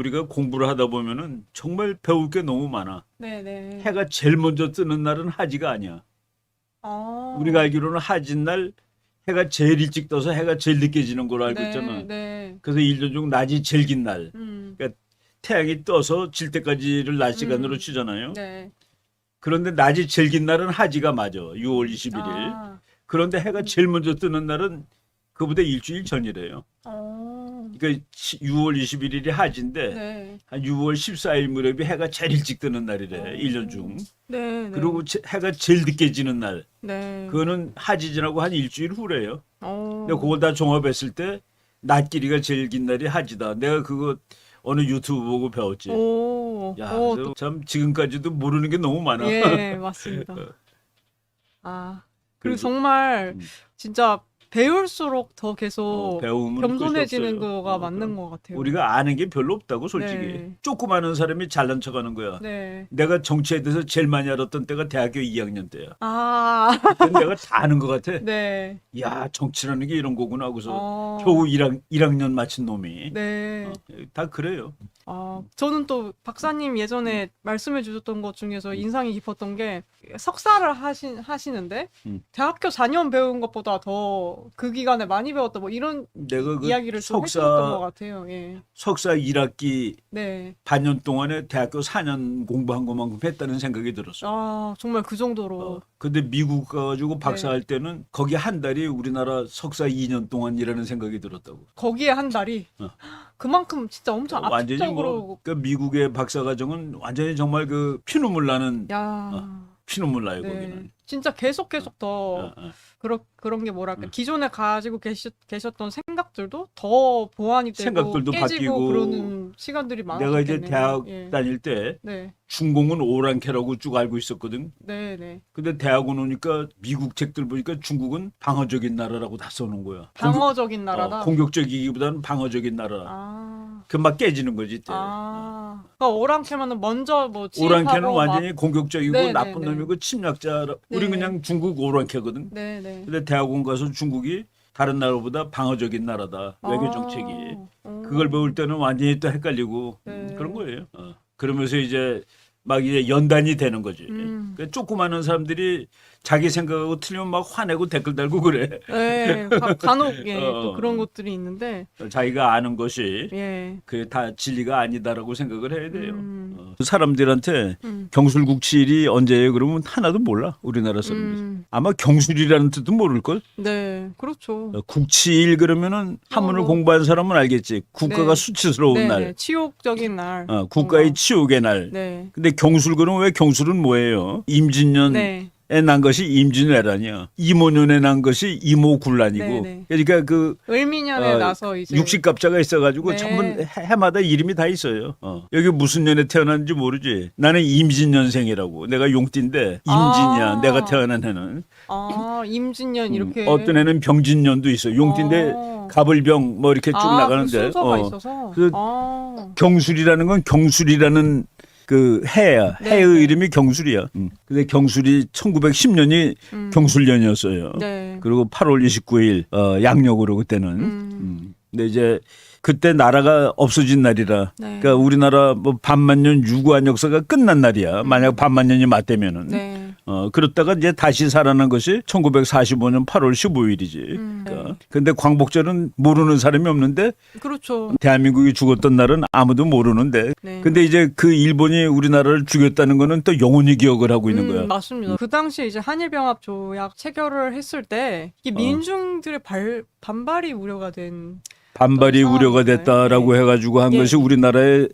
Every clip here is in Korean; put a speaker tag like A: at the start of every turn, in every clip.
A: 우리가 공부를 하다 보면은 정말 배울 게 너무 많아.
B: 네네.
A: 해가 제일 먼저 뜨는 날은 하지가 아니야. 우리가 알기로는 하진 날 해가 제일 일찍 떠서 해가 제일 늦게 지는 걸로 알고 있잖아.
B: 네.
A: 그래서 일년 중 낮이 제일 긴 날.
B: 음.
A: 그러니까 태양이 떠서 질 때까지를 낮 시간으로 치잖아요.
B: 네.
A: 그런데 낮이 제일 긴 날은 하지가 맞아. 6월 21일.
B: 아.
A: 그런데 해가 제일 먼저 뜨는 날은 그보다 일주일 전이래요. 그러니까 6월 21일이 하지인데
B: 네.
A: 한 6월 14일 무렵이 해가 제일 일찍 뜨는 날이래. 1년 중.
B: 네.
A: 그리고 해가 제일 늦게 지는 날.
B: 네.
A: 그거는 하지 지나고 한 일주일 후래요.
B: 어.
A: 근데 그걸 다 종합했을 때 낮 길이가 제일 긴 날이 하지다. 내가 그거 어느 유튜브 보고 배웠지.
B: 오.
A: 야,
B: 오,
A: 그래서 참 지금까지도 모르는 게 너무 많아.
B: 예, 맞습니다. 아, 그리고
A: 그래서-
B: 정말
A: 음.
B: 진짜 배울수록 더 계속
A: 배우면
B: 겸손해지는
A: 끝이 없어요.
B: 거가 맞는 것 같아요.
A: 우리가 아는 게 별로 없다고 솔직히.
B: 네.
A: 조금 아는 사람이 잘난 척하는 거야.
B: 네.
A: 내가 정치에 대해서 제일 많이 알았던 때가 대학교 2학년 때야.
B: 아,
A: 그때 내가 다 아는 것 같아.
B: 네.
A: 야, 정치라는 게 이런 거구나 하고서
B: 어.
A: 겨우 1학년 마친 놈이.
B: 네.
A: 다 그래요.
B: 저는 또 박사님 예전에 말씀해 주셨던 것 중에서 인상이 깊었던 게 석사를 하시는데
A: 음.
B: 대학교 4년 배운 것보다 더 그 기간에 많이 배웠다 뭐 이런
A: 내가 그
B: 이야기를 좀 해주셨던 것 같아요. 예.
A: 석사 1학기
B: 네.
A: 반년 동안에 대학교 4년 공부한 것만큼 했다는 생각이 들었어.
B: 아, 정말 그 정도로.
A: 근데 미국 가가지고 박사할 때는 거기 한 달이 우리나라 석사 2년 동안 일하는 생각이 들었다고.
B: 거기에 한 달이 그만큼 진짜 엄청
A: 완전히
B: 압축적으로.
A: 뭐, 그 미국의 박사 과정은 완전히 정말 그 피눈물 나는
B: 야.
A: 피눈물 나요,
B: 네.
A: 거기는.
B: 진짜 계속 더
A: 어.
B: 그런 게 뭐랄까 기존에 가지고 계셨던 생각들도 더 보완이 되고
A: 생각들도
B: 깨지고
A: 바뀌고.
B: 그러는 시간들이 많았겠네요.
A: 내가 이제 대학
B: 예.
A: 다닐 때
B: 네.
A: 중공은 오랑캐라고 쭉 알고 있었거든.
B: 네.
A: 근데 대학원 오니까 미국 책들 보니까 중국은 방어적인 나라라고 다 써놓은 거야.
B: 방어적인 나라다.
A: 공격적이기보다는 방어적인 나라.
B: 아.
A: 그 막 깨지는 거지 이때.
B: 그러니까 오랑캐면은 먼저 뭐
A: 오랑캐는
B: 침입하고
A: 완전히 공격적이고
B: 네,
A: 나쁜
B: 네, 네.
A: 놈이고 침략자.
B: 네.
A: 우리 그냥 중국 오랑캐거든.
B: 네.
A: 근데 대학원 가서 중국이 다른 나라보다 방어적인 나라다. 외교 정책이. 그걸 배울 때는 완전히 또 헷갈리고
B: 네.
A: 그런 거예요. 그러면서 이제 막 이제 연단이 되는 거지. 그러니까 조그마한 사람들이 자기 생각하고 틀리면 막 화내고 댓글 달고 그래.
B: 네. 간혹 예,
A: 어.
B: 또 그런 것들이 있는데
A: 자기가 아는 것이
B: 예.
A: 그게 다 진리가 아니다라고 생각을 해야 돼요.
B: 음.
A: 사람들한테 경술국치일이 언제예요? 그러면 하나도 몰라. 우리나라 사람들. 아마 경술이라는 뜻도 모를걸?
B: 네. 그렇죠.
A: 국치일 그러면은 한문을
B: 뭐.
A: 공부한 사람은 알겠지. 국가가
B: 네.
A: 수치스러운
B: 네.
A: 날.
B: 치욕적인 날.
A: 국가의
B: 뭔가.
A: 치욕의 날.
B: 네.
A: 근데 경술 그러면 왜 경술은 뭐예요? 임진년에
B: 네.
A: 난 것이 임진왜란이야. 이모년에 난 것이 이모굴란이고.
B: 네.
A: 그러니까 그
B: 을미년에 나서 이제
A: 육식갑자가 있어가지고
B: 네.
A: 전부 해마다 이름이 다 있어요. 여기 무슨 년에 태어났는지 모르지. 나는 임진년생이라고. 내가 용띠인데 임진이야. 내가 태어난 해는.
B: 임진년 이렇게
A: 어떤 애는 병진년도 있어. 용띠인데 갑을병 뭐 이렇게 쭉 나가는데.
B: 그 순서가 있어서.
A: 그 경술이라는 건 경술이라는 그 해야.
B: 네,
A: 해의
B: 네.
A: 이름이 경술이야. 근데 경술이 1910년이 경술년이었어요.
B: 네.
A: 그리고 8월 29일 양력으로 그때는. 근데 이제 그때 나라가 없어진 날이라.
B: 네.
A: 그러니까 우리나라 뭐 반만년 유구한 역사가 끝난 날이야. 만약 반만년이 맞대면은.
B: 네.
A: 그렇다가 이제 다시 살아난 것이 1945년 8월 15일이지. 그러니까. 근데 광복절은 모르는 사람이 없는데
B: 그렇죠.
A: 대한민국이 죽었던 날은 아무도 모르는데.
B: 네.
A: 근데 이제 그 일본이 우리나라를 죽였다는 거는 또 영원히 기억을 하고 있는 거야.
B: 맞습니다. 그 당시에 이제 한일병합 조약 체결을 했을 때 이게 민중들의 반발이 우려가 된
A: 반발이 우려가 됐다라고 해가지고 한
B: 예.
A: 것이 우리나라의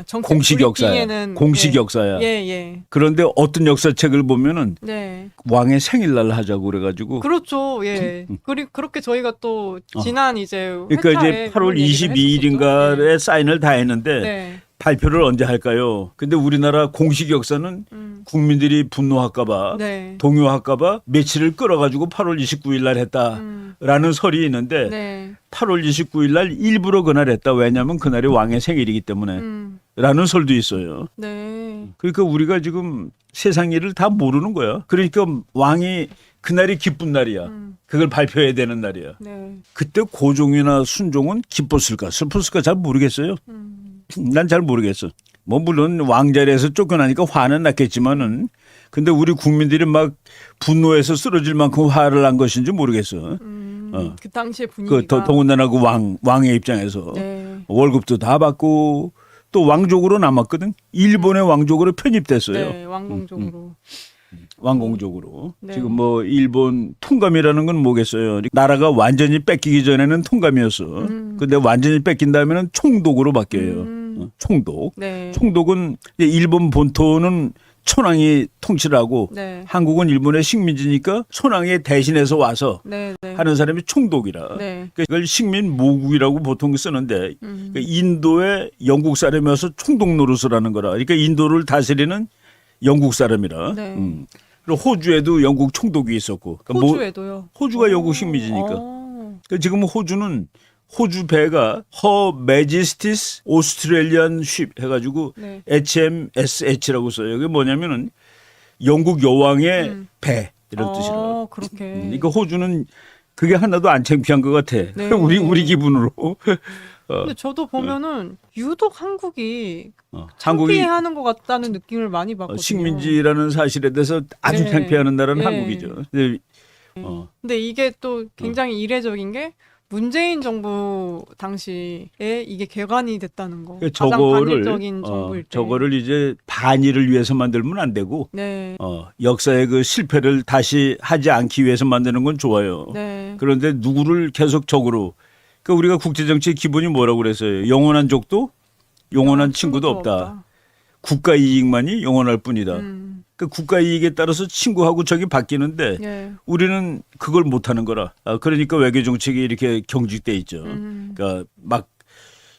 B: 정책
A: 공식 역사야.
B: 브리핑에는
A: 공식 역사야.
B: 예.
A: 그런데 어떤 역사책을 보면은
B: 네.
A: 왕의 생일날 하자고 그래가지고.
B: 그렇죠. 예. 그렇게 저희가 또 지난 이제
A: 그러니까
B: 회차에
A: 이제 8월
B: 그런 얘기를
A: 22일인가에
B: 했었었죠.
A: 사인을 다 했는데
B: 네.
A: 발표를 언제 할까요? 근데 우리나라 공식 역사는 국민들이 분노할까봐
B: 네.
A: 동요할까봐 며칠을 끌어가지고 8월 29일 날 했다라는 설이 있는데
B: 네.
A: 8월 29일 날 일부러 그날 했다. 왜냐하면 그날이 왕의 생일이기 때문에 라는 설도 있어요.
B: 네.
A: 그러니까 우리가 지금 세상 일을 다 모르는 거야. 그러니까 왕이 그날이 기쁜 날이야. 그걸 발표해야 되는 날이야.
B: 네.
A: 그때 고종이나 순종은 기뻤을까 슬펐을까 잘 모르겠어요. 난 잘 모르겠어. 뭐 물론 왕자리에서 쫓겨나니까 화는 났겠지만은 근데 우리 국민들이 막 분노해서 쓰러질 만큼 화를 난 것인지 모르겠어.
B: 그 당시의
A: 그
B: 분위기가.
A: 더군다나 그 왕의 입장에서
B: 네.
A: 월급도 다 받고 또 왕족으로 남았거든. 일본의 왕족으로 편입됐어요.
B: 네, 왕공적으로.
A: 왕공족으로.
B: 네.
A: 지금 뭐 일본 통감이라는 건 뭐겠어요. 나라가 완전히 뺏기기 전에는 통감이었어. 근데 완전히 뺏긴 다음에는 총독으로 바뀌어요. 총독.
B: 네.
A: 총독은 이제 일본 본토는 천황이 통치를 하고
B: 네.
A: 한국은 일본의 식민지니까 천황이 대신해서 와서
B: 네. 네.
A: 하는 사람이 총독이라.
B: 네.
A: 그러니까 이걸 식민 모국이라고 보통 쓰는데 그러니까 인도에 영국 사람이 와서 총독 노릇을 하는 거라. 그러니까 인도를 다스리는 영국 사람이라.
B: 네.
A: 그리고 호주에도 영국 총독이 있었고. 그러니까
B: 호주에도요.
A: 호주가 영국 식민지니까.
B: 어.
A: 그러니까 지금 호주는 호주 배가 Her Majesty's Australian Ship 해가지고
B: 네.
A: HMSH라고 써요. 이게 뭐냐면은 영국 여왕의 배 이런 뜻이라.
B: 그렇게.
A: 그러니까 호주는 그게 하나도 안 창피한 것 같아.
B: 네.
A: 우리 기분으로.
B: 근데 저도 보면은 유독 한국이
A: 한국이
B: 창피해하는 것 같다는 느낌을 많이 받거든요.
A: 식민지라는 사실에 대해서 아주
B: 네.
A: 창피하는 나라는
B: 네.
A: 한국이죠. 근데
B: 근데 이게 또 굉장히 이례적인 게 문재인 정부 당시에 이게 개관이 됐다는 거. 가장 반일적인 정부일 때.
A: 저거를 이제 반일을 위해서 만들면 안 되고
B: 네.
A: 역사의 그 실패를 다시 하지 않기 위해서 만드는 건 좋아요.
B: 네.
A: 그런데 누구를 계속 적으로 그러니까 우리가 국제정치의 기본이 뭐라고 그랬어요? 영원한 적도 영원한 친구도 없다. 국가 이익만이 영원할 뿐이다. 그 국가 이익에 따라서 친구하고 적이 바뀌는데
B: 네.
A: 우리는 그걸 못하는 거라. 그러니까 외교 정책이 이렇게 경직돼 있죠. 그러니까 막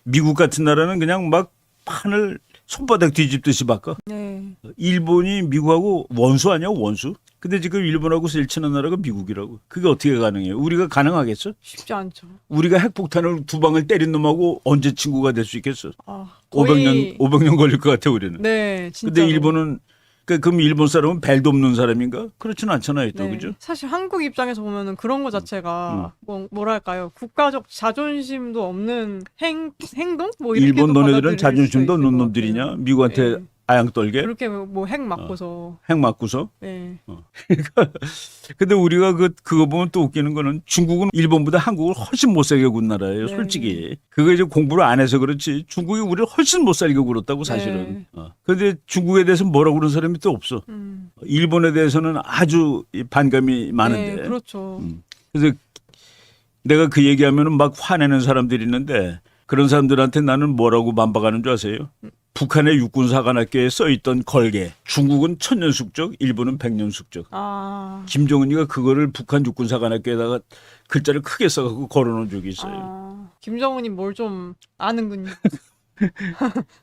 A: 미국 같은 나라는 그냥 막 판을 손바닥 뒤집듯이 바꿔.
B: 네.
A: 일본이 미국하고 원수 아니야 원수? 근데 지금 일본하고 제일 친한 나라가 미국이라고. 그게 어떻게 가능해요? 우리가 가능하겠어?
B: 쉽지 않죠.
A: 우리가 핵폭탄을 두 방을 때린 놈하고 언제 친구가 될 수 있겠어?
B: 거의
A: 500년 걸릴 것 같아 우리는.
B: 네, 진짜.
A: 근데 일본은 그럼 일본 사람은 벨도 없는 사람인가? 그렇지는 않잖아요, 또
B: 네.
A: 그죠?
B: 사실 한국 입장에서 보면은 그런 거 자체가 뭐랄까요? 국가적 자존심도 없는 행동? 뭐 이렇게
A: 일본 너네들은 자존심도 없는 놈들이냐? 미국한테
B: 네.
A: 아양 떨게?
B: 그렇게 뭐 핵 맞고서.
A: 핵 맞고서?
B: 네.
A: 근데 우리가 그거 보면 또 웃기는 거는 중국은 일본보다 한국을 훨씬 못 살게 군 나라예요,
B: 네.
A: 솔직히. 그거 이제 공부를 안 해서 그렇지 중국이 우리를 훨씬 못 살게 굴었다고 사실은. 그런데 중국에 대해서 뭐라고 그러는 사람이 또 없어. 일본에 대해서는 아주 반감이 많은데.
B: 네, 그렇죠.
A: 그래서 내가 그 얘기하면은 막 화내는 사람들이 있는데 그런 사람들한테 나는 뭐라고 반박하는 줄 아세요? 북한의 육군사관학교에 써있던 걸개. 중국은 천년숙적, 일본은 백년숙적. 김정은이가 그거를 북한 육군사관학교에다가 글자를 크게 써갖고 걸어놓은 적이 있어요.
B: 김정은이 뭘 좀 아는군요.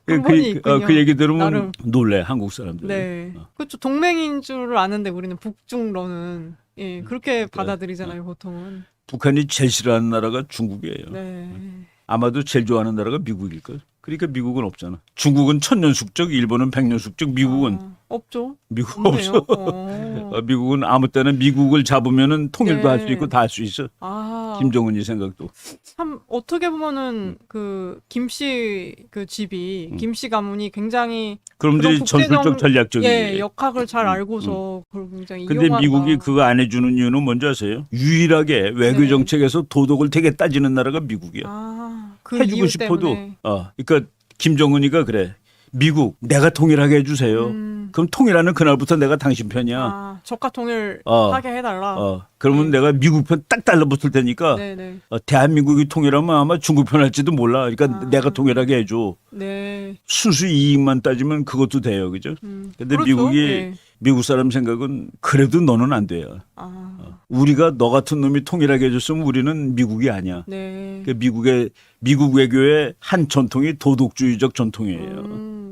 B: 근본이 있군요.
A: 그 얘기 들으면
B: 나름.
A: 놀래 한국 사람들.
B: 네. 그렇죠. 동맹인 줄 아는데 우리는 북중러는 그렇게 받아들이잖아요, 보통은.
A: 북한이 제일 싫어하는 나라가 중국이에요.
B: 네.
A: 아마도 제일 좋아하는 나라가 미국일걸. 그러니까 미국은 없잖아. 중국은 천년숙적, 일본은 백년숙적, 미국은
B: 없죠.
A: 미국
B: 없네요.
A: 없어. 미국은 아무 때나 미국을 잡으면은 통일도
B: 네.
A: 할 수 있고 다 할 수 있어. 김정은이 생각도.
B: 참 어떻게 보면은 그 김씨 그 집이 김씨 가문이 굉장히
A: 그럼들이
B: 그런
A: 전술적 전략적인
B: 역학을 잘 알고서 그걸 굉장히
A: 근데
B: 이용한다.
A: 미국이 그거 안 해주는 이유는 뭔지 아세요? 유일하게 외교
B: 네.
A: 정책에서 도덕을 되게 따지는 나라가 미국이야.
B: 그
A: 해주고
B: 이유
A: 싶어도
B: 때문에.
A: 그러니까 김정은이가 그래. 미국 내가 통일하게 해주세요. 그럼 통일하는 그날부터 내가 당신 편이야.
B: 적화 통일하게 해달라.
A: 그러면 내가 미국 편 딱 달라붙을 테니까
B: 네네.
A: 대한민국이 통일하면 아마 중국 편 할지도 몰라. 그러니까 내가 통일하게 해줘.
B: 네.
A: 순수 이익만 따지면 그것도 돼요, 그죠? 근데
B: 그렇죠.
A: 미국이
B: 네.
A: 미국 사람 생각은 그래도 너는 안 돼요. 우리가 너 같은 놈이 통일하게 해줬으면 우리는 미국이 아니야.
B: 네.
A: 그 미국 외교의 한 전통이 도덕주의적 전통이에요.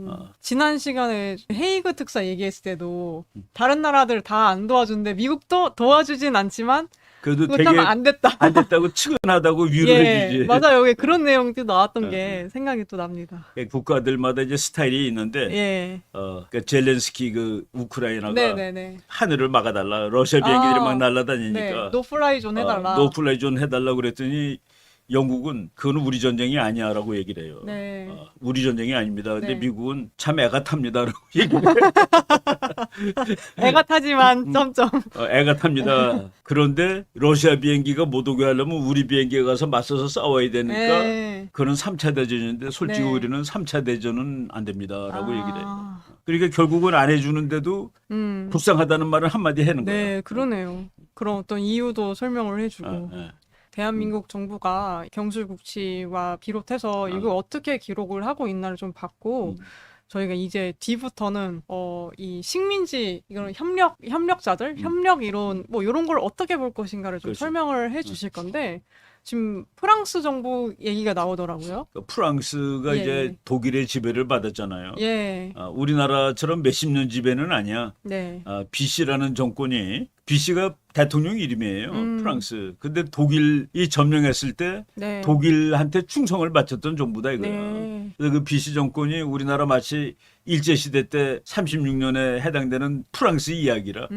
B: 지난 시간에 헤이그 특사 얘기했을 때도 다른 나라들 다 안 도와주는데 미국도 도와주진 않지만
A: 그래도
B: 그거
A: 되게
B: 참 안 됐다.
A: 안 됐다고 측은하다고 위로해주지.
B: 맞아요. 여기 그런 내용도 나왔던 게 생각이 또 납니다.
A: 국가들마다 이제 스타일이 있는데,
B: 예.
A: 그러니까 젤렌스키 그 우크라이나가
B: 네네네.
A: 하늘을 막아달라. 러시아 비행기들이 막 날아다니니까.
B: 네. 노플라이 존 해달라.
A: 노플라이 존 해달라 그랬더니 영국은 그건 우리 전쟁이 아니야라고 얘기를 해요.
B: 네.
A: 우리 전쟁이 아닙니다. 근데
B: 네.
A: 미국은 참 애가 탑니다라고 얘기를 해요.
B: 애가 타지만 점점.
A: 애가 탑니다. 그런데 러시아 비행기가 못 오게 하려면 우리 비행기에 가서 맞서서 싸워야 되니까
B: 네.
A: 그거는 3차 대전인데 솔직히
B: 네.
A: 우리는 3차 대전은 안 됩니다라고 얘기를 해요. 그러니까 결국은 안 해주는데도 불쌍하다는 말을 한마디 하는 거예요.
B: 네, 그러네요. 그런 어떤 이유도 설명을 해주고.
A: 네.
B: 대한민국 정부가 경술국치와 비롯해서 이걸 어떻게 기록을 하고 있나를 좀 봤고, 저희가 이제 뒤부터는 이 식민지 이런 협력자들, 협력 이론 뭐 이런 걸 어떻게 볼 것인가를 좀
A: 그렇지.
B: 설명을 해주실 건데 지금 프랑스 정부 얘기가 나오더라고요.
A: 프랑스가
B: 예,
A: 이제
B: 예.
A: 독일의 지배를 받았잖아요.
B: 예,
A: 우리나라처럼 몇십 년 지배는 아니야.
B: 네,
A: BC라는 정권이 BC가 대통령 이름이에요. 프랑스. 근데 독일이 점령했을 때
B: 네,
A: 독일한테 충성을 바쳤던 정부다 이거야.
B: 네,
A: 그래서 그 BC 정권이 우리나라 마치 일제시대 때 36년에 해당되는 프랑스 이야기라.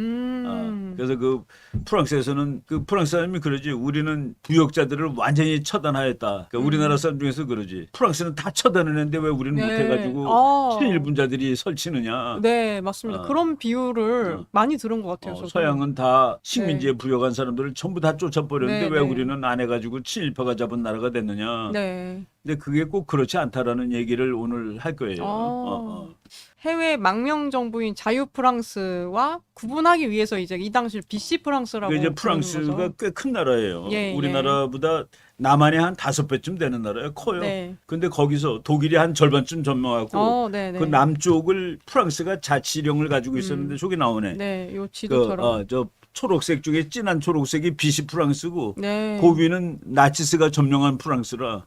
A: 그래서 그 프랑스에서는 그 프랑스 사람이 그러지 우리는 부역자들을 완전히 처단하였다. 그러니까 우리나라 사람 중에서 그러지 프랑스는 다 처단했는데 왜 우리는
B: 네.
A: 못해가지고 친일분자들이 설치느냐.
B: 네, 맞습니다. 그런 비유를 많이 들은 것 같아요. 저도.
A: 서양은 다 식민지에 부역한 사람들을 전부 다 쫓아버렸는데
B: 네,
A: 왜
B: 네.
A: 우리는 안 해가지고 친일파가 잡은 나라가 됐느냐.
B: 네.
A: 근데 그게 꼭 그렇지 않다라는 얘기를 오늘 할 거예요.
B: 해외 망명 정부인 자유 프랑스와 구분하기 위해서 이제 이 당시 BC 프랑스라고
A: 이제
B: 부르는
A: 프랑스가
B: 거죠.
A: 꽤 큰 나라예요.
B: 예, 예.
A: 우리나라보다 남한의 한 5배쯤 되는 나라예요. 커요.
B: 네.
A: 근데 거기서 독일이 한 절반쯤 점령하고
B: 네, 네.
A: 그 남쪽을 프랑스가 자치령을 가지고 있었는데 저기 나오네.
B: 네, 요 지도처럼.
A: 저 초록색 중에 진한 초록색이 BC 프랑스고
B: 네.
A: 그 위는 나치스가 점령한 프랑스라.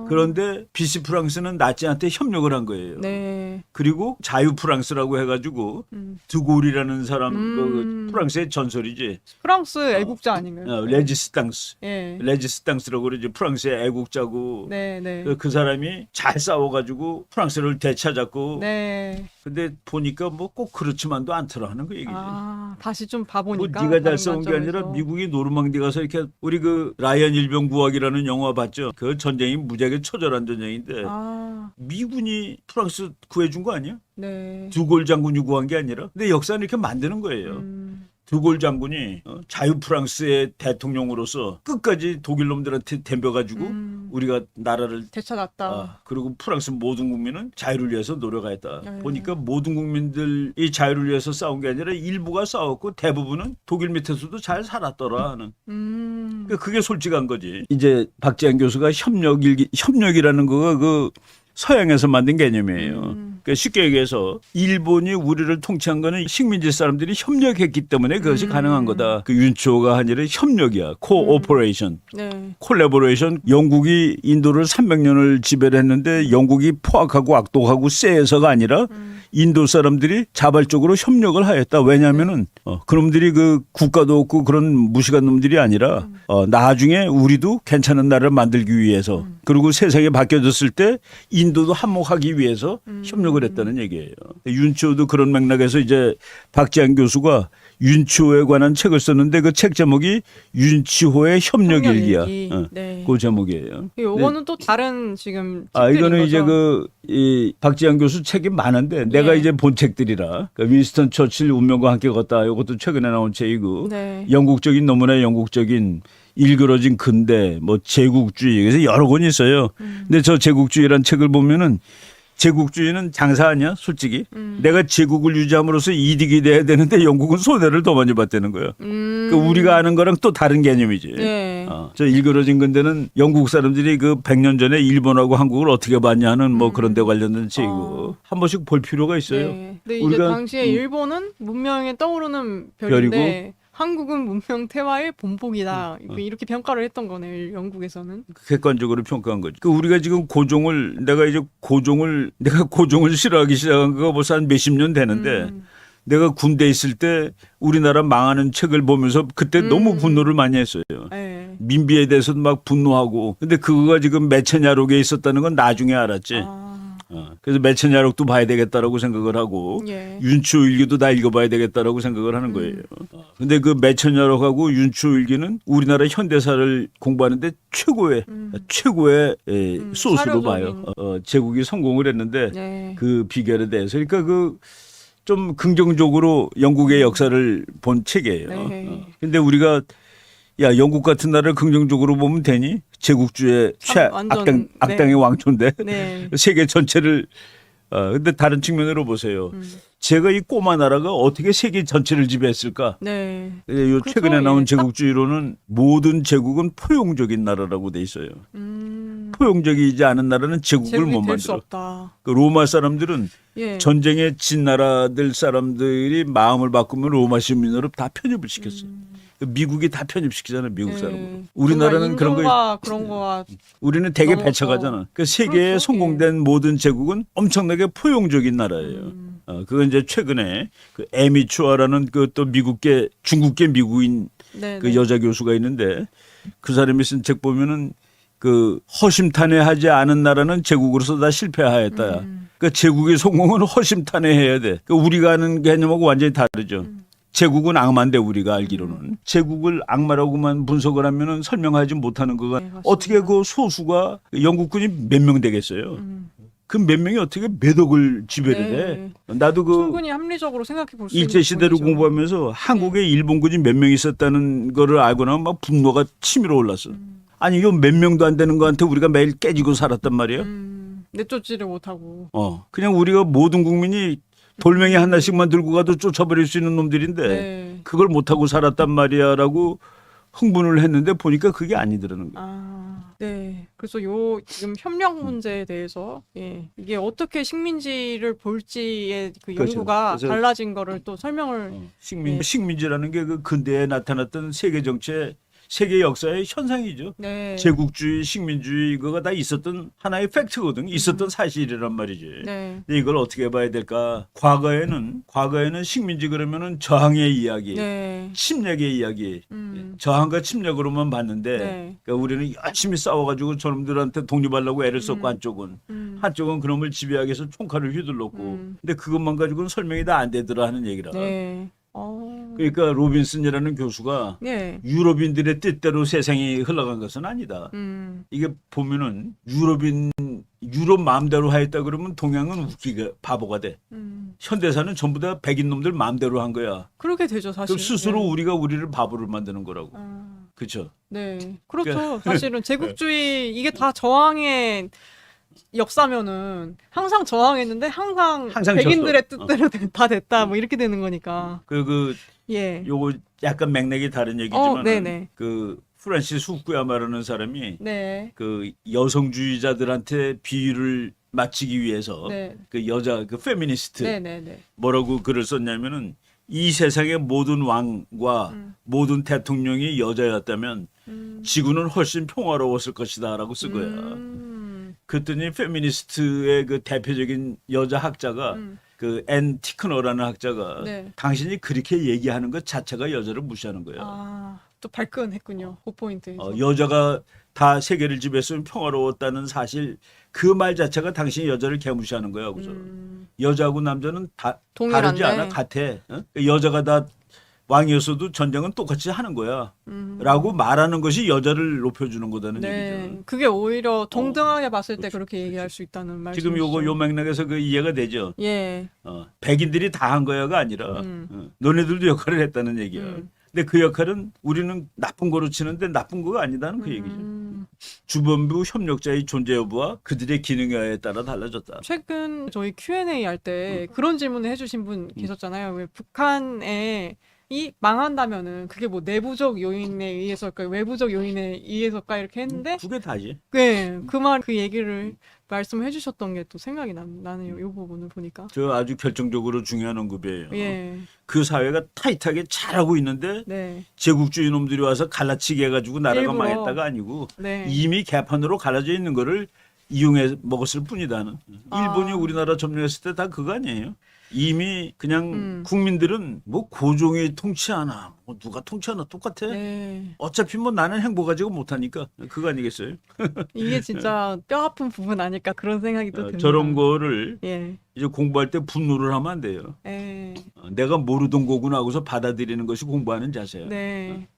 A: 그런데 BC 프랑스는 나치한테 협력을 한 거예요.
B: 네.
A: 그리고 자유 프랑스라고 해가지고 드골이라는 사람 그 프랑스의 전설이지.
B: 프랑스 애국자 아닌가요?
A: 레지스탕스.
B: 예.
A: 레지스탕스라고 그러지. 프랑스의 애국자고.
B: 네, 네.
A: 그 사람이 잘 싸워가지고 프랑스를 되찾았고.
B: 네.
A: 근데 보니까 뭐 꼭 그렇지만도 않더라 하는 거 얘기지.
B: 다시 좀
A: 뭐
B: 봐보니까.
A: 네가 잘
B: 다른
A: 싸운 게 아니라
B: 관점에서.
A: 미국이 노르망디 가서 이렇게 우리 그 라이언 일병구하기라는 영화 봤죠? 그 전쟁이 무지하게 처절한 전쟁인데 미군이 프랑스 구해준 거 아니야?
B: 네.
A: 드골 장군이 구한 게 아니라. 근데 역사는 이렇게 만드는 거예요. 드골 장군이 자유 프랑스의 대통령으로서 끝까지 독일 놈들한테 덤벼가지고 우리가 나라를
B: 되찾았다.
A: 그리고 프랑스 모든 국민은 자유를 위해서 노력하였다.
B: 네.
A: 보니까 모든 국민들이 자유를 위해서 싸운 게 아니라 일부가 싸웠고 대부분은 독일 밑에서도 잘 살았더라 하는. 그러니까 그게 솔직한 거지. 이제 박지한 교수가 협력이라는 거가 그 서양에서 만든 개념이에요. 그러니까 쉽게 얘기해서 일본이 우리를 통치한 거는 식민지 사람들이 협력했기 때문에 그것이 가능한 거다. 그 윤초가 한 일은 협력이야. 코오퍼레이션.
B: 네.
A: 콜라보레이션. 영국이 인도를 300년을 지배를 했는데 영국이 포악하고 악독하고 쎄해서가 아니라 인도 사람들이 자발적으로 협력을 하였다. 왜냐하면은 그놈들이 그 국가도 없고 그런 무식한 놈들이 아니라 나중에 우리도 괜찮은 나라를 만들기 위해서 그리고 세상이 바뀌어졌을 때 인도도 한몫하기 위해서 협력을 했다는 얘기예요. 윤치호도 그런 맥락에서 이제 박지한 교수가 윤치호에 관한 책을 썼는데 그 책 제목이 윤치호의 협력일기야.
B: 네.
A: 그 제목이에요.
B: 요거는 또 다른 지금
A: 이거는
B: 거죠?
A: 이제 이 박지한 교수 책이 많은데 내가 이제 본 책들이라 윈스턴 처칠 운명과 함께 걷다 이것도 최근에 나온 책이고
B: 네.
A: 너무나 영국적인 일그러진 근대 뭐 제국주의 그래서 여러 권이 있어요. 근데 저 제국주의란 책을 보면은 제국주의는 장사 아니야 솔직히. 내가 제국을 유지함으로써 이득이 돼야 되는데 영국은 손해를 더 많이 봤다는 거야. 그러니까 우리가 아는 거랑 또 다른 개념이지.
B: 네.
A: 저 일그러진 근대는 영국 사람들이 그 100년 전에 일본하고 한국을 어떻게 봤냐는 뭐 그런 데 관련된 책이고 한 번씩 볼 필요가 있어요.
B: 네. 근데 이제
A: 우리가
B: 당시에 일본은 문명에 떠오르는 별인데 한국은 문명 태화의 본보기다. 이렇게 평가를 했던 거네요. 영국에서는.
A: 객관적으로 평가한 거죠. 우리가 지금 내가 고종을 싫어하기 시작한 거가 벌써 한 몇십 년 되는데 내가 군대에 있을 때 우리나라 망하는 책을 보면서 그때 너무 분노를 많이 했어요.
B: 네.
A: 민비에 대해서도 막 분노하고. 근데 그거가 지금 매체냐록에 있었다는 건 나중에 알았지. 그래서 매천야록도 봐야 되겠다라고 생각을 하고
B: 예.
A: 윤추일기도 다 읽어봐야 되겠다라고 생각을 하는 거예요. 근데 그 매천야록하고 윤추일기는 우리나라 현대사를 공부하는데 최고의 소스로
B: 사료적인.
A: 봐요. 제국이 성공을 했는데
B: 네.
A: 그 비결에 대해서 그러니까 그 좀 긍정적으로 영국의 역사를 본 책이에요.
B: 네.
A: 근데 우리가 야 영국 같은 나라를 긍정적으로 보면 되니? 제국주의
B: 완전,
A: 악당의 왕초인데
B: 네.
A: 세계 전체를 근데 다른 측면으로 보세요. 제가 이 꼬마 나라가 어떻게 세계 전체를 지배했을까?
B: 네.
A: 요
B: 그쵸,
A: 최근에 나온
B: 예.
A: 제국주의로는 모든 제국은 포용적인 나라라고 돼 있어요. 포용적이지 않은 나라는 제국을 못
B: 제국이 될 수
A: 만들어.
B: 없다.
A: 그 로마 사람들은
B: 예.
A: 전쟁에 진 나라들 사람들이 마음을 바꾸면 로마 시민으로 다 편입을 시켰어. 미국이 다 편입시키잖아요. 미국 사람을. 우리나라는 그런 거
B: 그런 거와
A: 우리는 되게
B: 너무,
A: 배척하잖아. 그 세계에
B: 그렇죠.
A: 성공된 모든 제국은 엄청나게 포용적인 나라예요. 그건 이제 최근에 그 에미 추아라는 그 또 미국계 중국계 미국인
B: 네,
A: 그
B: 네.
A: 여자 교수가 있는데 그 사람이 쓴 책 보면은 그 허심탄회하지 않은 나라는 제국으로서 다 실패하였다. 그 제국의 성공은 허심탄회해야 돼. 그 우리가 아는 개념하고 완전히 다르죠. 제국은 악마인데 우리가 알기로는 제국을 악마라고만 분석을 하면은 설명하지 못하는 거가
B: 네, 맞습니다.
A: 어떻게 그 소수가 영국군이 몇 명 되겠어요. 그 몇 명이 어떻게 몇 억을 지배를
B: 네.
A: 해. 나도 그
B: 충분히 합리적으로 생각해 볼 수 있는
A: 일제 시대를
B: 부분이죠.
A: 공부하면서 한국에 일본군이 몇 명 있었다는 거를 알고 나면 막 분노가 치밀어 올랐어. 아니 이거 몇 명도 안 되는 거한테 우리가 매일 깨지고 살았단 말이에요.
B: 내쫓지를 못하고.
A: 그냥 우리가 모든 국민이 돌멩이 하나씩만 들고 가도 쫓아버릴 수 있는 놈들인데
B: 네.
A: 그걸 못하고 살았단 말이야라고 흥분을 했는데 보니까 그게 아니더라는 거예요.
B: 네. 그래서 요 지금 협력 문제에 대해서 이게 어떻게 식민지를 볼지의 그
A: 그렇죠.
B: 연구가
A: 그래서
B: 달라진 거를 또 설명을
A: 식민지라는 게 그 근대에 나타났던 세계 정치의 세계 역사의 현상이죠.
B: 네.
A: 제국주의, 식민주의 그거가 다 있었던 하나의 팩트거든. 있었던 사실이란 말이지.
B: 네.
A: 근데 이걸 어떻게 봐야 될까? 과거에는 식민지 그러면은 저항의 이야기,
B: 네.
A: 침략의 이야기, 저항과 침략으로만 봤는데
B: 네.
A: 그러니까 우리는 열심히 싸워가지고 저놈들한테 독립하려고 애를 썼고 한쪽은 그놈을 지배하기 위해서 총칼을 휘둘렀고 근데 그것만 가지고는 설명이 다 안 되더라 하는 얘기라.
B: 네.
A: 그러니까 로빈슨이라는 교수가
B: 네.
A: 유럽인들의 뜻대로 세상이 흘러간 것은 아니다. 이게 보면은 유럽 마음대로 하였다 그러면 동양은 웃기가 바보가 돼. 현대사는 전부 다 백인 놈들 마음대로 한 거야.
B: 그렇게 되죠, 사실.
A: 그럼 스스로
B: 네.
A: 우리가 우리를 바보를 만드는 거라고. 그렇죠.
B: 네. 그렇죠. 사실은 제국주의 이게 다 저항의 역사면은 항상 저항했는데 항상 백인들의
A: 졌어.
B: 뜻대로 다 됐다 뭐 이렇게 되는 거니까. 예.
A: 요거 약간 맥락이 다른 얘기지만
B: 네네.
A: 그 프란시스 후쿠야마라는 사람이
B: 네.
A: 그 여성주의자들한테 비유를 맞추기 위해서
B: 네.
A: 그 여자 그 페미니스트
B: 네네네.
A: 뭐라고 글을 썼냐면은 이 세상의 모든 왕과 모든 대통령이 여자였다면 지구는 훨씬 평화로웠을 것이다라고 쓴 거야. 그랬더니 페미니스트의 그 대표적인 여자 학자가 그 앤 티크너라는 학자가
B: 네.
A: 당신이 그렇게 얘기하는 것 자체가 여자를 무시하는 거야.
B: 또 발끈했군요. 그 포인트.
A: 여자가 다 세계를 지배했으면 평화로웠다는 사실 그 말 자체가 당신이 여자를 개무시하는 거야. 그래서 여자하고 남자는 다
B: 동일한데.
A: 다르지 않아? 같아. 여자가 다 왕이었어도 전쟁은 똑같이 하는 거야. 라고 말하는 것이 여자를 높여주는 거다는 얘기죠.
B: 그게 오히려 동등하게 봤을 때 그렇게 얘기할 수 있다는 말씀이시죠.
A: 지금 요 맥락에서 그 이해가 되죠.
B: 예.
A: 백인들이 다 한 거야가 아니라 너네들도 역할을 했다는 얘기야. 근데 그 역할은 우리는 나쁜 거로 치는데 나쁜 거가 아니다는 그 얘기죠. 주변부 협력자의 존재 여부와 그들의 기능에 따라 달라졌다.
B: 최근 저희 Q&A 할 때 그런 질문을 해주신 분 계셨잖아요. 왜 북한에 이 망한다면은 그게 뭐 내부적 요인에 의해서일까, 외부적 요인에 의해서일까 이렇게 했는데,
A: 두 개 다지.
B: 네, 그 얘기를 말씀해 주셨던 게 또 생각이 나네요. 이 부분을 보니까.
A: 저 아주 결정적으로 중요한 언급이에요.
B: 예,
A: 그 사회가 타이트하게 잘하고 있는데
B: 네,
A: 제국주의 놈들이 와서 갈라치게 해가지고 나라가
B: 일부러.
A: 망했다가 아니고
B: 네,
A: 이미 개판으로 갈라져 있는 거를 이용해 먹었을 뿐이다는. 일본이 우리나라 점령했을 때 다 그거 아니에요? 이미 그냥 국민들은 뭐 고종이 통치하나 뭐 누가 통치하나 똑같아.
B: 네.
A: 어차피 뭐 나는 행복 가지고 못하니까 그거 아니겠어요?
B: 이게 진짜 뼈 아픈 부분 아닐까 그런 생각이 또 듭니다.
A: 저런 거를
B: 예.
A: 이제 공부할 때 분노를 하면 안 돼요.
B: 예.
A: 내가 모르던 거구나 하고서 받아들이는 것이 공부하는 자세야.
B: 네.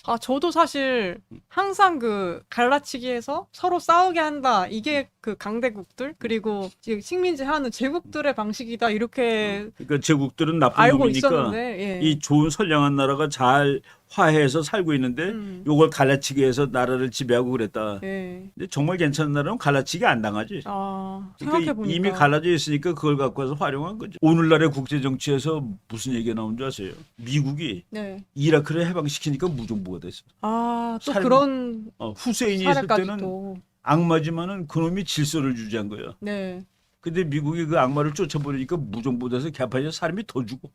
B: 아, 저도 사실 항상 그 갈라치기에서 서로 싸우게 한다. 이게 그 강대국들 그리고 지금 식민지 하는 제국들의 방식이다. 이렇게
A: 그러니까 제국들은 나쁜
B: 알고
A: 놈이니까
B: 있었는데, 예.
A: 이 좋은 선량한 나라가 잘 화해해서 살고 있는데 요걸 갈라치기 해서 나라를 지배하고 그랬다.
B: 예.
A: 근데 정말 괜찮은 나라는 갈라치기 안 당하지.
B: 아,
A: 그러니까
B: 생각해보니까.
A: 이미 갈라져 있으니까 그걸 갖고 와서 활용한 거죠. 오늘날의 국제 정치에서 무슨 얘기가 나온 줄 아세요? 미국이
B: 네.
A: 이라크를 해방시키니까 무정부가 됐어.
B: 아, 또
A: 살-
B: 그런
A: 후세인이 있을
B: 사례까지
A: 때는
B: 또.
A: 악마지만은 그놈이 질서를 유지한 거야.
B: 네.
A: 근데 미국이 그 악마를 쫓아버리니까 무정부 돼서 개판에서 사람이 더 죽어.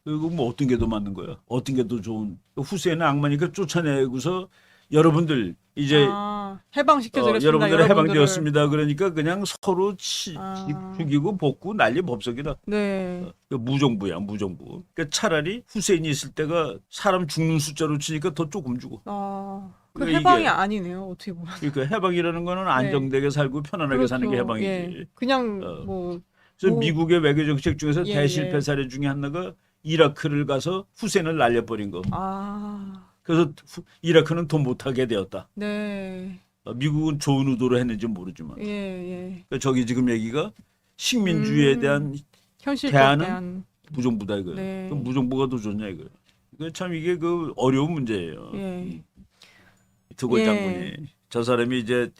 A: 그리고 뭐 어떤 게 더 맞는 거야? 어떤 게 더 좋은? 후세인은 악마니까 쫓아내고서 여러분들 이제
B: 아, 해방시켜드렸습니다.
A: 여러분들
B: 여러분들을.
A: 해방되었습니다. 그러니까 그냥 서로
B: 아.
A: 죽이고 볶고 난리 법석이다.
B: 네.
A: 무정부야, 무정부. 그러니까 차라리 후세인이 있을 때가 사람 죽는 숫자로 치니까 더 조금 죽어.
B: 아, 그
A: 그러니까
B: 해방이
A: 이게-
B: 아니네요. 어떻게 보면.
A: 그러니까 해방이라는 거는 안정되게 살고 편안하게 사는 게
B: 그렇죠.
A: 해방이지.
B: 예. 그냥 뭐
A: 그래서
B: 뭐-
A: 미국의 외교 정책 중에서
B: 예,
A: 대실패
B: 예.
A: 사례 중에 하나가 이라크를 가서 후세인을 날려버린 거.
B: 아,
A: 그래서 이라크는 더 못하게 되었다.
B: 네.
A: 미국은 좋은 의도로 했는지 모르지만.
B: 예, 예.
A: 그러니까 저기 지금 얘기가 식민주의에 대한
B: 현실적
A: 대안은
B: 대안.
A: 무정부다 이거예요.
B: 네.
A: 그럼 무정부가 더 좋냐 이거예요. 참 이게 그 어려운 문제예요.
B: 예.
A: 드골
B: 예.
A: 장군이 저 사람이 이제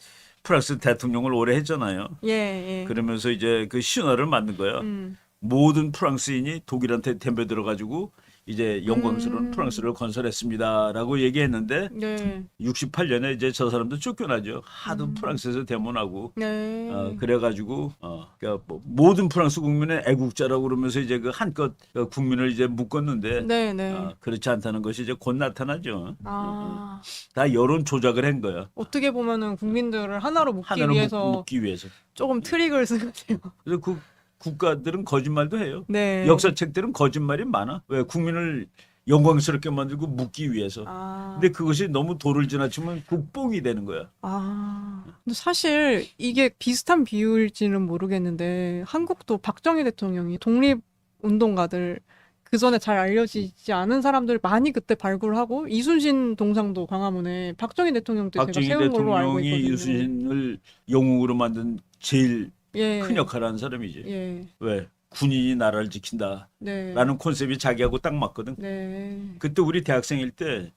A: 프랑스 대통령을 오래 했잖아요.
B: 예, 예.
A: 그러면서 이제 그 신화를 만든 거야.
B: 음.
A: 모든 프랑스인이 독일한테 덤벼들어 가지고 이제 영광스러운 프랑스를 건설했습니다라고 얘기했는데
B: 네.
A: 68년에 이제 저 사람도 쫓겨나죠. 하도 프랑스에서 데모나고
B: 네.
A: 그래가지고 그러니까 뭐 모든 프랑스 국민의 애국자라고 그러면서 이제 그 한껏 그 국민을 이제 묶었는데
B: 네, 네.
A: 그렇지 않다는 것이 이제 곧 나타나죠.
B: 아,
A: 다 여론 조작을 한 거야.
B: 어떻게 보면은 국민들을 하나로 묶기
A: 하나로
B: 위해서
A: 묶기 위해서.
B: 조금 트릭을 쓴 거네요.
A: 그래서 그 국가들은 거짓말도 해요.
B: 네.
A: 역사책들은 거짓말이 많아. 왜 국민을 영광스럽게 만들고 묶기 위해서.
B: 아.
A: 근데 그것이 너무 도를 지나치면 국뽕이 되는 거야.
B: 아, 근데 사실 이게 비슷한 비율일지는 모르겠는데 한국도 박정희 대통령이 독립운동가들 그 전에 잘 알려지지 않은 사람들 많이 그때 발굴하고 이순신 동상도 광화문에 박정희 대통령 때 제가
A: 박정희
B: 세운 걸로 알고
A: 대통령이
B: 있거든요.
A: 이순신을 영웅으로 만든 제일
B: 예.
A: 큰 역할을 한 사람이지.
B: 예.
A: 왜? 군인이 나라를 지킨다라는
B: 네.
A: 콘셉트이 자기하고 딱 맞거든.
B: 네.
A: 그때 우리 대학생일 때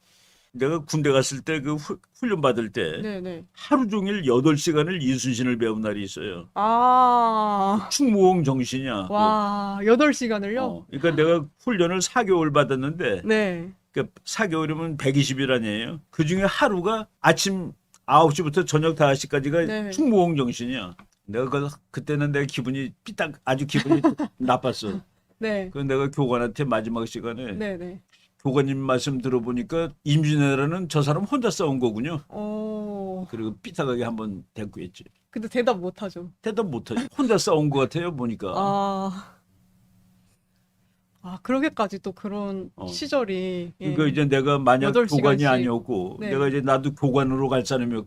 A: 내가 군대 갔을 때 그 훈련 받을 때
B: 네, 네.
A: 하루 종일 8시간을 이순신을 배운 날이 있어요.
B: 아.
A: 충무공 정신이야.
B: 와, 8시간을요?
A: 그러니까 내가 훈련을 4개월 받았는데
B: 네.
A: 그러니까 4개월이면 120일 아니에요. 그중에 하루가 아침 9시부터 저녁 5시까지가
B: 네.
A: 충무공 정신이야. 내가 그때는 내가 기분이 삐딱 아주 기분이 나빴어.
B: 네.
A: 그래서 내가 교관한테 마지막 시간에
B: 네, 네.
A: 교관님 말씀 들어보니까 임진왜란은 저 사람 혼자 싸운 거군요. 그리고 삐딱하게 한번 대꾸했지.
B: 근데 대답 못 하죠.
A: 대답 못하지. 혼자 싸운 것 같아요 보니까.
B: 그러게까지 또 그런 시절이. 예.
A: 그러니까 이제 내가 만약
B: 8시간씩.
A: 교관이 아니었고
B: 네.
A: 내가 이제 나도 교관으로 갈 사람이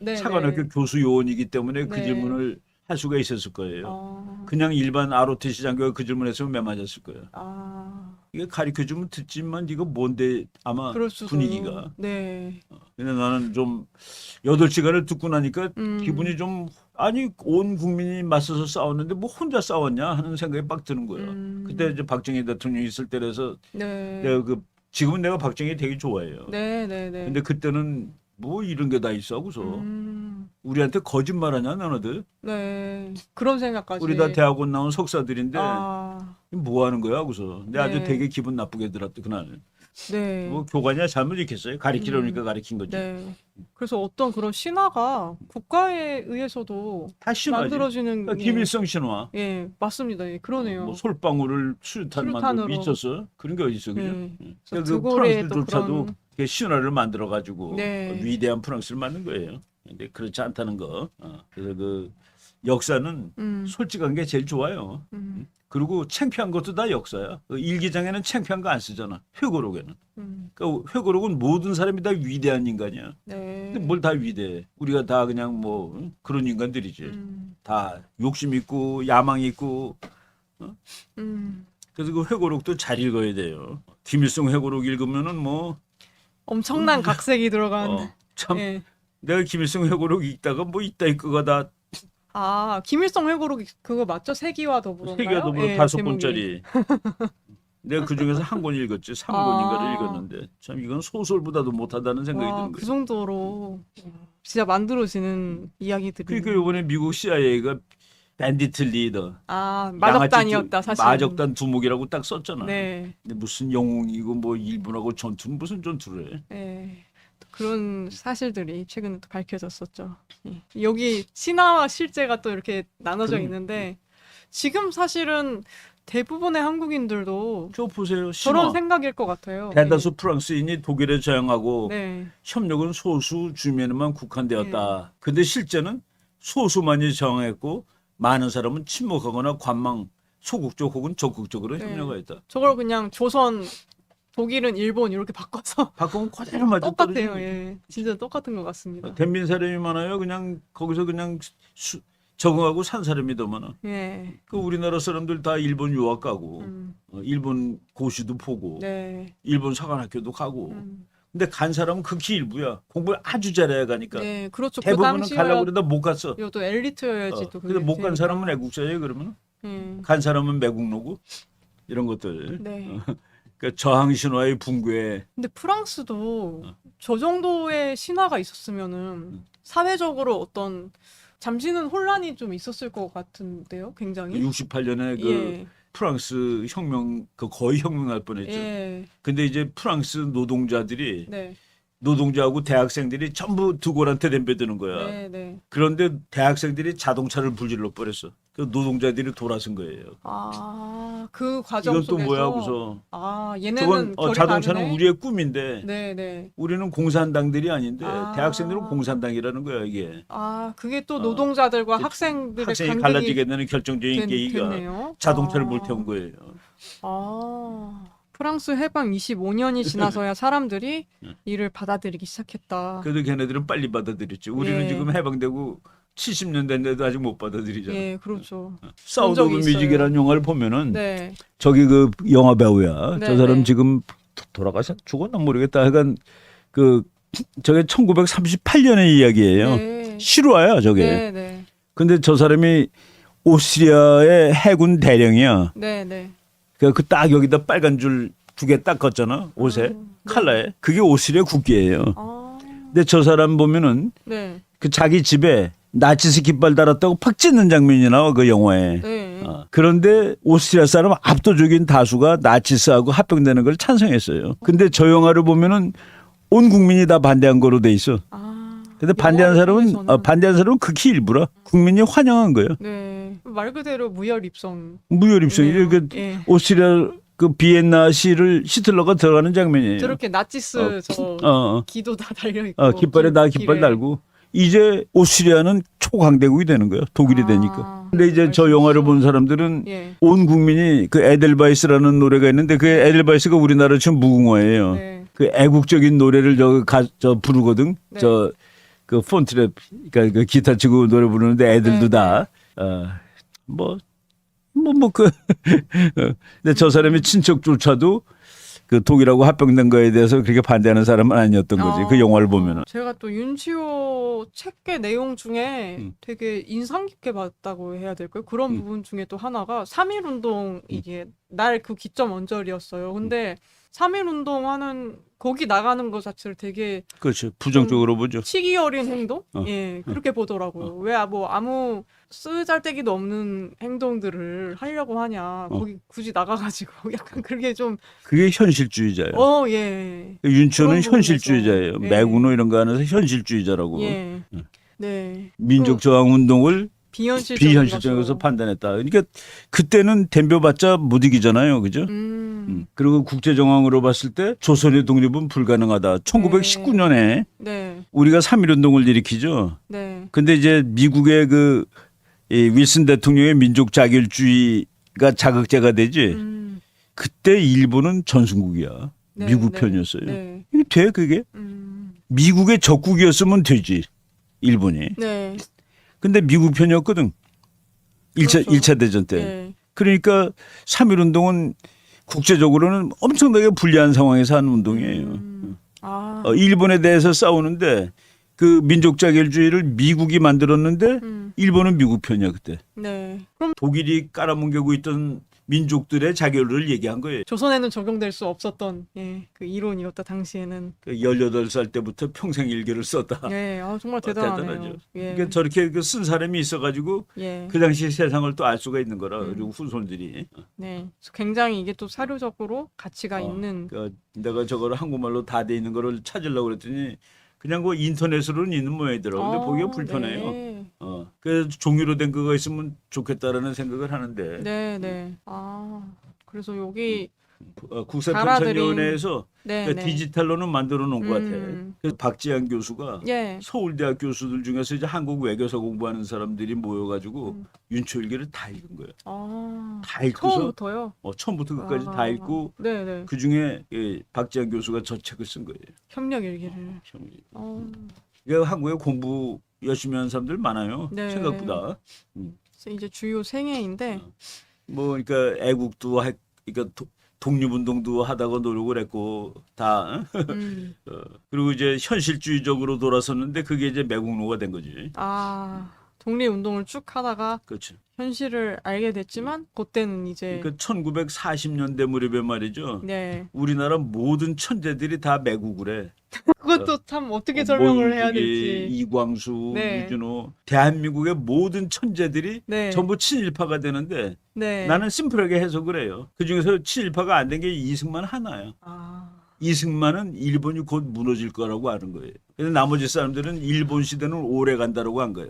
B: 네,
A: 사관학교
B: 네.
A: 교수 요원이기 때문에 그
B: 네.
A: 질문을 할 수가 있었을 거예요.
B: 아,
A: 그냥 일반 ROTC 장교가 그 질문했으면 매 맞았을 거예요.
B: 아,
A: 이게 가르쳐주면 듣지만 이거 뭔데 아마
B: 그럴 수도.
A: 분위기가.
B: 네.
A: 근데 나는 좀 8시간을 듣고 나니까
B: 음.
A: 기분이 좀 아니 온 국민이 맞서서 싸웠는데 뭐 혼자 싸웠냐 하는 생각이 빡 드는 거예요. 그때 이제 박정희 대통령이 있을 때라서
B: 네.
A: 내가 지금은 내가 박정희 되게 좋아해요.
B: 네, 네, 네.
A: 근데 그때는 뭐 이런 게 다 있어 하고서 우리한테 거짓말하냐 너네들?
B: 네. 그런 생각까지.
A: 우리 다 대학원 나온 석사들인데
B: 아,
A: 뭐 하는 거야 하고서 근데 아주
B: 네.
A: 되게 기분 나쁘게 들었다 그날은.
B: 네.
A: 뭐 교관이야 잘못 있겠어요. 가르치려니까 가르친 거지.
B: 네. 그래서 어떤 그런 신화가 국가에 의해서도
A: 다 신화지.
B: 만들어지는.
A: 그러니까 김일성 신화.
B: 예, 맞습니다. 예, 그러네요.
A: 뭐 솔방울을 수류탄 만들고
B: 수류탄으로.
A: 미쳤어. 그런 게 어디 있어, 그죠?
B: 네.
A: 그러니까 그
B: 드골의 또
A: 프랑스조차도
B: 그런.
A: 그 신화를 만들어 가지고
B: 네.
A: 위대한 프랑스를 만든 거예요. 근데 그렇지 않다는 거. 그래서 그 역사는 솔직한 게 제일 좋아요. 그리고 창피한 것도 다 역사야. 일기장에는 창피한 거 안 쓰잖아. 회고록에는. 그러니까 회고록은 모든 사람이 다 위대한 인간이야.
B: 네.
A: 근데 뭘 다 위대해. 우리가 다 그냥 뭐 그런 인간들이지. 다 욕심 있고 야망 있고. 그래서 그 회고록도 잘 읽어야 돼요. 김일성 회고록 읽으면은 뭐
B: 엄청난 각색이 들어간.
A: 참
B: 예.
A: 내가 김일성 회고록 읽다가 뭐 이따위 거가 다
B: 아, 김일성 회고록 그거 맞죠? 세기와 더불어인가요?
A: 세계가 더불어
B: 예,
A: 5권짜리. 내가 그 중에서 한 권 읽었지. 3권인가를
B: 아.
A: 읽었는데 참 이건 소설보다도 못하다는 생각이
B: 와,
A: 드는
B: 그
A: 거예요.
B: 정도로 진짜 만들어지는 이야기들이.
A: 그러니까 이번에 미국 CIA가 밴디트 리더
B: 아,
A: 양아치
B: 마적단이었다 사실.
A: 마적단 두목이라고 딱 썼잖아.
B: 네.
A: 근데 무슨 영웅이고 뭐 일본하고 전투는 무슨 전투를 해.
B: 네. 그런 사실들이 최근에 또 밝혀졌었죠. 예. 여기 신화와 실제가 또 이렇게 나눠져
A: 그럼.
B: 있는데 지금 사실은 대부분의 한국인들도
A: 저 보세요.
B: 저런
A: 신화.
B: 생각일 것 같아요.
A: 대다수 프랑스인이 독일에 저항하고
B: 네.
A: 협력은 소수 주민에만 국한되었다. 근데 실제는 소수만이 저항했고 많은 사람은 침묵하거나 관망, 소극적 혹은 적극적으로
B: 네.
A: 협력하였다.
B: 저걸 그냥 조선, 독일은 일본 이렇게 바꿔서
A: 바꾸면 그대로 맞아
B: 똑같아요.
A: 떨어지는
B: 예. 진짜 똑같은 것 같습니다.
A: 댄빈 사람이 많아요. 그냥 거기서 그냥 적응하고 산 사람이 더 많아.
B: 예.
A: 그 우리나라 사람들 다 일본 유학 가고
B: 음.
A: 일본 고시도 보고
B: 네.
A: 일본 사관학교도 가고.
B: 음.
A: 근데 간 사람은 극히 일부야. 공부를 아주 잘해야 가니까.
B: 네, 그렇죠. 그
A: 대부분은
B: 당시에
A: 가려고 그러다 못 갔어.
B: 또 엘리트여야지 또
A: 근데
B: 그게
A: 못 간
B: 되니까.
A: 사람은 애국자예요. 그러면
B: 예.
A: 간 사람은 매국노고 이런 것들.
B: 네.
A: 그러니까 저항 신화의 붕괴.
B: 근데 프랑스도 저 정도의 신화가 있었으면은 사회적으로 어떤 잠시는 혼란이 좀 있었을 것 같은데요, 굉장히.
A: 68년에 그
B: 예.
A: 프랑스 혁명 그 거의 혁명 날 뻔했죠.
B: 예.
A: 근데 이제 프랑스 노동자들이
B: 네.
A: 노동자하고 대학생들이 전부 드골한테 덤벼드는 거야.
B: 네, 네.
A: 그런데 대학생들이 자동차를 불질러 버렸어. 그 노동자들이 돌아선 거예요.
B: 아, 그 과정
A: 이건 또
B: 속에서
A: 뭐야 하고서
B: 아, 얘네는
A: 저건
B: 결이
A: 자동차는
B: 다르네.
A: 우리의 꿈인데
B: 네, 네.
A: 우리는 공산당들이 아닌데
B: 아.
A: 대학생들은 공산당이라는 거야 이게.
B: 아, 그게 또 노동자들과 학생들의
A: 학생이
B: 간극이
A: 갈라지게 되는 결정적인 계기가
B: 됐네요.
A: 자동차를
B: 아.
A: 불태운 거예요.
B: 아, 프랑스 해방 25년이 지나서야 사람들이 이를 받아들이기 시작했다.
A: 그래도 걔네들은 빨리 받아들였지. 우리는
B: 예.
A: 지금 해방되고 70년 됐는데도 아직 못 받아들이잖아.
B: 예, 그렇죠.
A: 사우드 오브
B: 적이 있어요.
A: 뮤직이라는 영화를 보면은
B: 네,
A: 저기 그 영화 배우야.
B: 네,
A: 저 사람
B: 네.
A: 지금 돌아가서 죽었나 모르겠다. 하여간 그 저게 1938년의 이야기예요.
B: 네,
A: 실화야 저게.
B: 네, 네,
A: 근데 저 사람이 오스트리아의 해군 대령이야.
B: 네, 네.
A: 그 딱 여기다 빨간 줄 두 개 딱 걷잖아 옷에 칼라에. 그게 오스트리아 국기예요.
B: 아,
A: 근데 저 사람 보면은
B: 네,
A: 그 자기 집에 나치스 깃발 달았다고 팍 찢는 장면이 나와 그 영화에.
B: 네.
A: 그런데 오스트리아 사람 압도적인 다수가 나치스하고 합병되는 걸 찬성했어요. 근데 저 영화를 보면은 온 국민이 다 반대한 거로 돼 있어.
B: 아,
A: 근데 반대한
B: 영화를
A: 사람은
B: 통해서는.
A: 극히 일부라. 국민이 환영한 거예요.
B: 네, 말 그대로 무혈 입성.
A: 무혈입성이
B: 네.
A: 그
B: 예.
A: 오스트리아 그 비엔나시를 히틀러가 들어가는 장면이에요.
B: 저렇게 나치스 저
A: 어.
B: 기도 다 달려 있고.
A: 깃발에 다 깃발
B: 길에.
A: 달고 이제 오스트리아는 초강대국이 되는 거예요. 독일이
B: 아,
A: 되니까. 근데 이제 저 영화를 본 사람들은
B: 예.
A: 온 국민이 그 에델바이스라는 노래가 있는데 그 에델바이스가 우리나라 지금 무궁화예요.
B: 네.
A: 그 애국적인 노래를 저 부르거든.
B: 네.
A: 저 그 폰트랩 그러니까 그 기타 치고 노래 부르는데 애들도
B: 네,
A: 다 근데 저 사람의 친척조차도 그 독일하고 합병된 거에 대해서 그렇게 반대하는 사람은 아니었던 거지. 그 영화를 보면은.
B: 제가 또 윤치호 책의 내용 중에 되게 인상 깊게 봤다고 해야 될까요? 그런 부분 중에 또 하나가 3.1운동 이게 날 그 기점 언저리였어요. 근데 3.1운동 하는 거기 나가는 것 자체를 되게
A: 그렇죠. 부정적으로 보죠.
B: 치기 어린 행동?
A: 어.
B: 예, 그렇게 보더라고요. 왜 뭐 아무 쓰잘데기도 없는 행동들을 하려고 하냐. 거기 굳이 나가가지고 약간 그게 좀,
A: 그게 현실주의자예요.
B: 예.
A: 윤치호는
B: 그런
A: 현실주의자예요.
B: 부분에서. 예.
A: 매국노 이런 거 하면서 현실주의자라고.
B: 예. 네.
A: 민족 저항 운동을
B: 비현실적인
A: 것으로 판단했다. 그러니까 그때는 덤벼봤자 못 이기잖아요. 그죠? 그리고 국제 정황으로 봤을 때 조선의 독립은 불가능하다. 1919년에
B: 네.
A: 우리가 3.1운동을 일으키죠.
B: 네.
A: 근데 이제 미국의 이 윌슨 대통령의 민족 자결주의 자극제가 되지. 그때 일본은 전승국이야.
B: 네,
A: 미국
B: 네,
A: 편이었어요.
B: 네.
A: 이게 돼 그게? 미국의 적국이었으면 되지. 일본이.
B: 네.
A: 근데 미국 편이었거든. 1차,
B: 그렇죠.
A: 1차 대전 때.
B: 네.
A: 그러니까 3.1 운동은 국제적으로는 엄청나게 불리한 상황에서 하는 운동이에요.
B: 아.
A: 일본에 대해서 싸우는데 그 민족 자결주의를 미국이 만들었는데 일본은 미국 편이야 그때.
B: 네. 그럼
A: 독일이 깔아뭉개고 있던 민족들의 자결을 얘기한 거예요.
B: 조선에는 적용될 수 없었던 그 이론이었다 당시에는.
A: 18살 때부터 평생 일기를 썼다.
B: 예, 정말 대단하네요.
A: 대단하죠.
B: 예.
A: 그러니까 저렇게 쓴 사람이 있어가지고
B: 예.
A: 그 당시 세상을 또 알 수가 있는 거라. 그리고 후손들이.
B: 네. 그래서 굉장히 이게 또 사료적으로 가치가 있는.
A: 그러니까 내가 저거를 한국말로 다 돼 있는 거를 찾으려고 그랬더니 그냥 그 인터넷으로는 있는 모양이더라고. 근데 보기가 불편해요.
B: 네.
A: 그래서 종이로 된 거가 있으면 좋겠다라는 생각을 하는데
B: 네, 네. 그래서 여기
A: 국사편찬위원회에서
B: 네,
A: 그러니까
B: 네.
A: 디지털로는 만들어 놓은 것 같아. 그래서 박지한 교수가
B: 예.
A: 서울대학 교수들 중에서 이제 한국 외교사 공부하는 사람들이 모여가지고 윤초일기를 다 읽은 거예요. 다 읽고서
B: 처음부터요?
A: 처음부터 끝까지 다 읽고
B: 네, 네.
A: 그 중에 박지한 교수가 저 책을 쓴 거예요.
B: 협력 일기를.
A: 그러니까 한국에 공부 열심히 하는 사람들 많아요.
B: 네.
A: 생각보다.
B: 그래서 이제 주요 생애인데
A: 뭐 그러니까 애국도 그러니까 독립운동도 하다가 노력을 했고 다. 그리고 이제 현실주의적으로 돌아섰는데 그게 이제 매국노가 된 거지.
B: 독립운동을 쭉 하다가
A: 그렇죠.
B: 현실을 알게 됐지만 그때는 이제
A: 그러니까 1940년대 무렵에 말이죠.
B: 네.
A: 우리나라 모든 천재들이 다 매국을 해.
B: 그것도 참 어떻게 설명을 해야
A: 모윤숙이,
B: 될지.
A: 이광수,
B: 네.
A: 유준호, 대한민국의 모든 천재들이
B: 네.
A: 전부 친일파가 되는데
B: 네.
A: 나는 심플하게 해석을 해요. 그 중에서 친일파가 안 된 게 이승만 하나야. 이승만은 일본이 곧 무너질 거라고 아는 거예요. 근데 나머지 사람들은 일본 시대는 오래 간다라고 한 거야.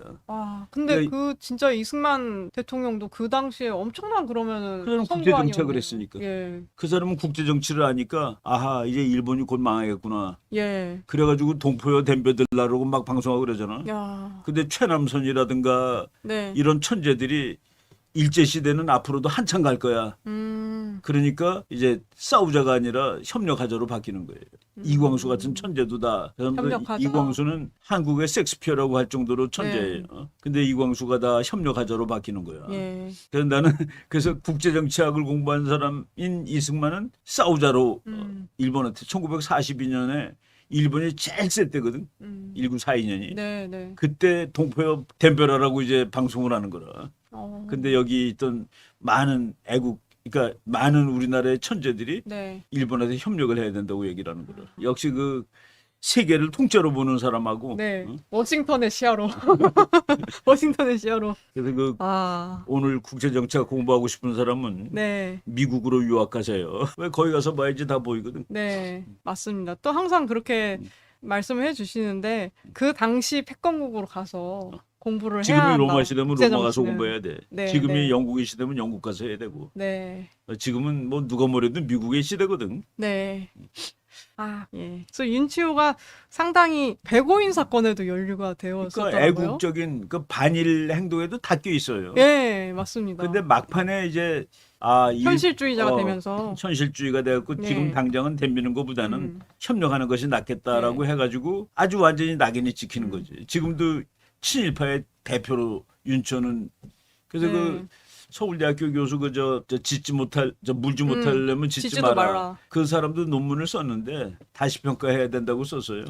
B: 근데
A: 그러니까
B: 그 진짜 이승만 대통령도 그 당시에 엄청난 그러면은
A: 그런
B: 선거
A: 국제 정책을
B: 아니었나요?
A: 했으니까.
B: 예.
A: 그 사람은 국제 정치를 아니까 아하 이제 일본이 곧 망하겠구나.
B: 예.
A: 그래가지고 동포여 덤벼들라고 막 방송하고 그러잖아.
B: 야.
A: 근데 최남선이라든가
B: 네.
A: 이런 천재들이 일제 시대는 앞으로도 한참 갈 거야. 그러니까 이제 싸우자가 아니라 협력하자로 바뀌는 거예요. 이광수 같은 천재도 다.
B: 협력하자.
A: 이광수는 한국의 섹스피어라고 할 정도로 천재예요. 근데 이광수가 다 협력하자로 바뀌는 거야.
B: 예.
A: 그래서 나는 그래서 국제정치학을 공부한 사람인 이승만은 싸우자로 일본한테 1942년에 일본이 제일 셌 때거든. 1942년이.
B: 네, 네.
A: 그때 동포여 덤벼라라고 이제 방송을 하는 거라. 근데 여기 있던 많은 그러니까 많은 우리나라의 천재들이
B: 네.
A: 일본한테 협력을 해야 된다고 얘기를 하는 거라. 역시 그 세계를 통째로 보는 사람하고.
B: 네. 워싱턴의 시야로. 워싱턴의 시야로.
A: 그래서 그 오늘 국제정치학 공부하고 싶은 사람은
B: 네.
A: 미국으로 유학 가세요. 왜 거기 가서 봐야지 다 보이거든.
B: 네. 맞습니다. 또 항상 그렇게 말씀을 해주시는데 그 당시 패권국으로 가서 공부를 해야
A: 지금이
B: 한다.
A: 로마 시대면 로마 가서
B: 국제정치는.
A: 공부해야 돼.
B: 네,
A: 지금이
B: 네.
A: 영국의 시대면 영국 가서 해야 되고.
B: 네.
A: 지금은 뭐 누가 뭐래도 미국의 시대거든.
B: 네. 예. 그래서 윤치호가 상당히 백오인 사건에도 연루가 되었었더라고요.
A: 그러니까 애국적인 그 반일 행동에도 다 껴 있어요.
B: 예, 맞습니다.
A: 근데 막판에 이제
B: 현실주의자가 되면서
A: 현실주의가 되었고
B: 네.
A: 지금 당장은 덤비는 것보다는 협력하는 것이 낫겠다라고 해가지고 아주 완전히 낙인이 찍히는 거지. 지금도 친일파의 대표로 윤초는 그래서
B: 네.
A: 그 서울대학교 교수 저 짓지 못할 물지 못하려면 짓지
B: 짓지도
A: 마라.
B: 말라.
A: 그 사람도 논문을 썼는데 다시 평가해야 된다고 썼어요.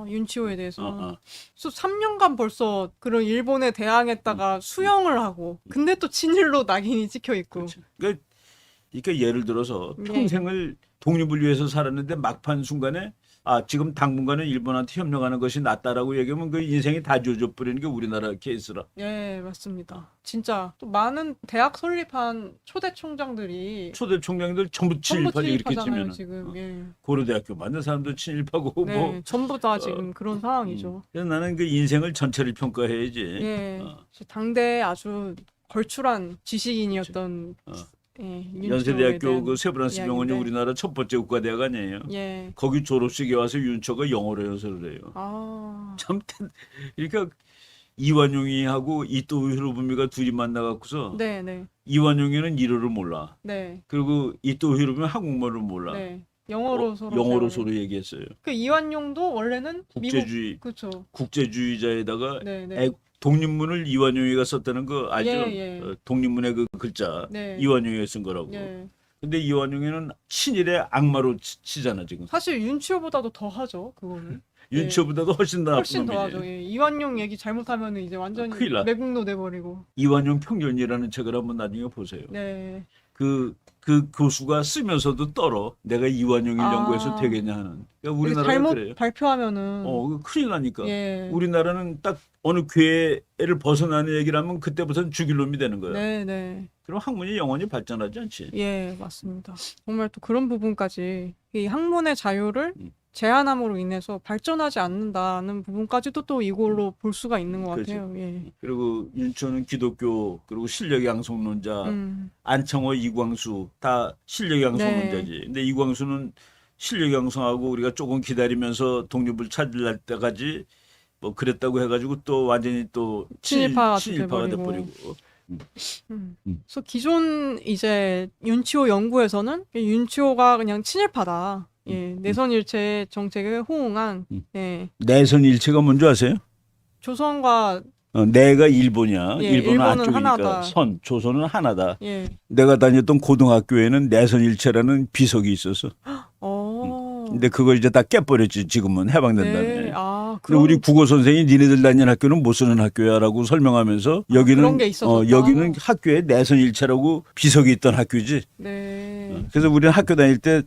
B: 윤치호에 대해서. 그래서 3년간 벌써 그런 일본에 대항했다가 수영을 하고 근데 또 친일로 낙인이 찍혀 있고.
A: 그러니까 예를 들어서 평생을 독립을 위해서 살았는데 막판 순간에 지금 당분간은 일본한테 협력하는 것이 낫다라고 얘기하면 그 인생이 다 조져버리는 게 우리나라 케이스라.
B: 예, 맞습니다. 진짜 또 많은 대학 설립한 초대 총장들이
A: 초대 총장들 전부 친일파지 이렇게 치면
B: 지금.
A: 고려대학교 만든 사람도 친일파고
B: 네,
A: 뭐
B: 전부 다 지금 그런 상황이죠.
A: 그래서 나는 그 인생을 전체를 평가해야지.
B: 예, 당대에 아주 걸출한 지식인이었던
A: 연세대학교 그 세브란스
B: 이야기인데.
A: 병원이 우리나라 첫 번째 국가대학 아니에요.
B: 예.
A: 거기 졸업식에 와서 윤초가 영어로 연설을 해요. 참 그러니까 이완용이하고 이토 히로부미가 둘이 만나갖고서
B: 네, 네,
A: 이완용이는 일어를 몰라.
B: 네,
A: 그리고 이토 히로부미는 한국말을 몰라.
B: 네. 영어로 서로
A: 영어로
B: 대화를-
A: 서로 얘기했어요.
B: 그 이완용도 원래는
A: 국제주의
B: 그렇죠.
A: 국제주의자에다가
B: 네, 네.
A: 독립문을 이완용이가 썼다는 거 알죠?
B: 예, 예.
A: 독립문의 그 글자
B: 네.
A: 이완용이가 쓴 거라고.
B: 예.
A: 근데 이완용이는 친일의 악마로 치잖아 지금.
B: 사실 윤치호보다도 더 하죠. 그거는.
A: 윤치호보다도 훨씬 더
B: 훨씬
A: 나쁜
B: 더
A: 놈이지.
B: 하죠. 예. 이완용 얘기 잘못하면 이제 완전히
A: 큰일 나.
B: 매국노 돼버리고.
A: 이완용 평전이라는 책을 한번 나중에 보세요.
B: 네.
A: 그 교수가 쓰면서도 떨어. 내가 이완용일
B: 아.
A: 연구해서 되겠냐 하는. 그러니까 우리나라가
B: 잘못
A: 그래요.
B: 발표하면은.
A: 그거 큰일 나니까.
B: 예.
A: 우리나라는 딱 어느 괴를 벗어나는 얘기를 하면 그때부터는 죽일 놈이 되는 거야.
B: 네, 네.
A: 그럼 학문이 영원히 발전하지 않지.
B: 예, 맞습니다. 정말 또 그런 부분까지 이 학문의 자유를
A: 음.
B: 제한함으로 인해서 발전하지 않는다는 부분까지도 또 이걸로 볼 수가 있는 것
A: 그렇죠.
B: 같아요. 예.
A: 그리고 윤초는 기독교 그리고 실력 양성론자
B: 음.
A: 안청호 이광수 다 실력 양성론자지. 근데 이광수는 실력 양성하고 우리가 조금 기다리면서 독립을 찾을 때까지 뭐 그랬다고 해가지고 또 완전히 또
B: 친일파가
A: 친일파가
B: 돼버리고.
A: 돼버리고.
B: 그래서 기존 이제 윤치호 연구에서는 윤치호가 그냥 친일파다. 예, 내선일체 정책에 호응한 예,
A: 내선 일체가 뭔지 아세요?
B: 조선과
A: 내가 일본이야.
B: 예,
A: 일본은
B: 일본은
A: 안쪽이니까
B: 하나다.
A: 조선은 하나다.
B: 예,
A: 내가 다녔던 고등학교에는 내선 일체라는 비석이 있었어. 근데 그걸 이제 다 깨버렸지 지금은 해방된 다음에.
B: 네,
A: 근데
B: 그런
A: 우리 국어 선생이 니네들 다니는 학교는 못 쓰는 학교야라고 설명하면서 여기는
B: 그런 게 있었었다.
A: 여기는 학교에 내선 일체라고 비석이 있던 학교지.
B: 네,
A: 그래서 우리는 학교 다닐 때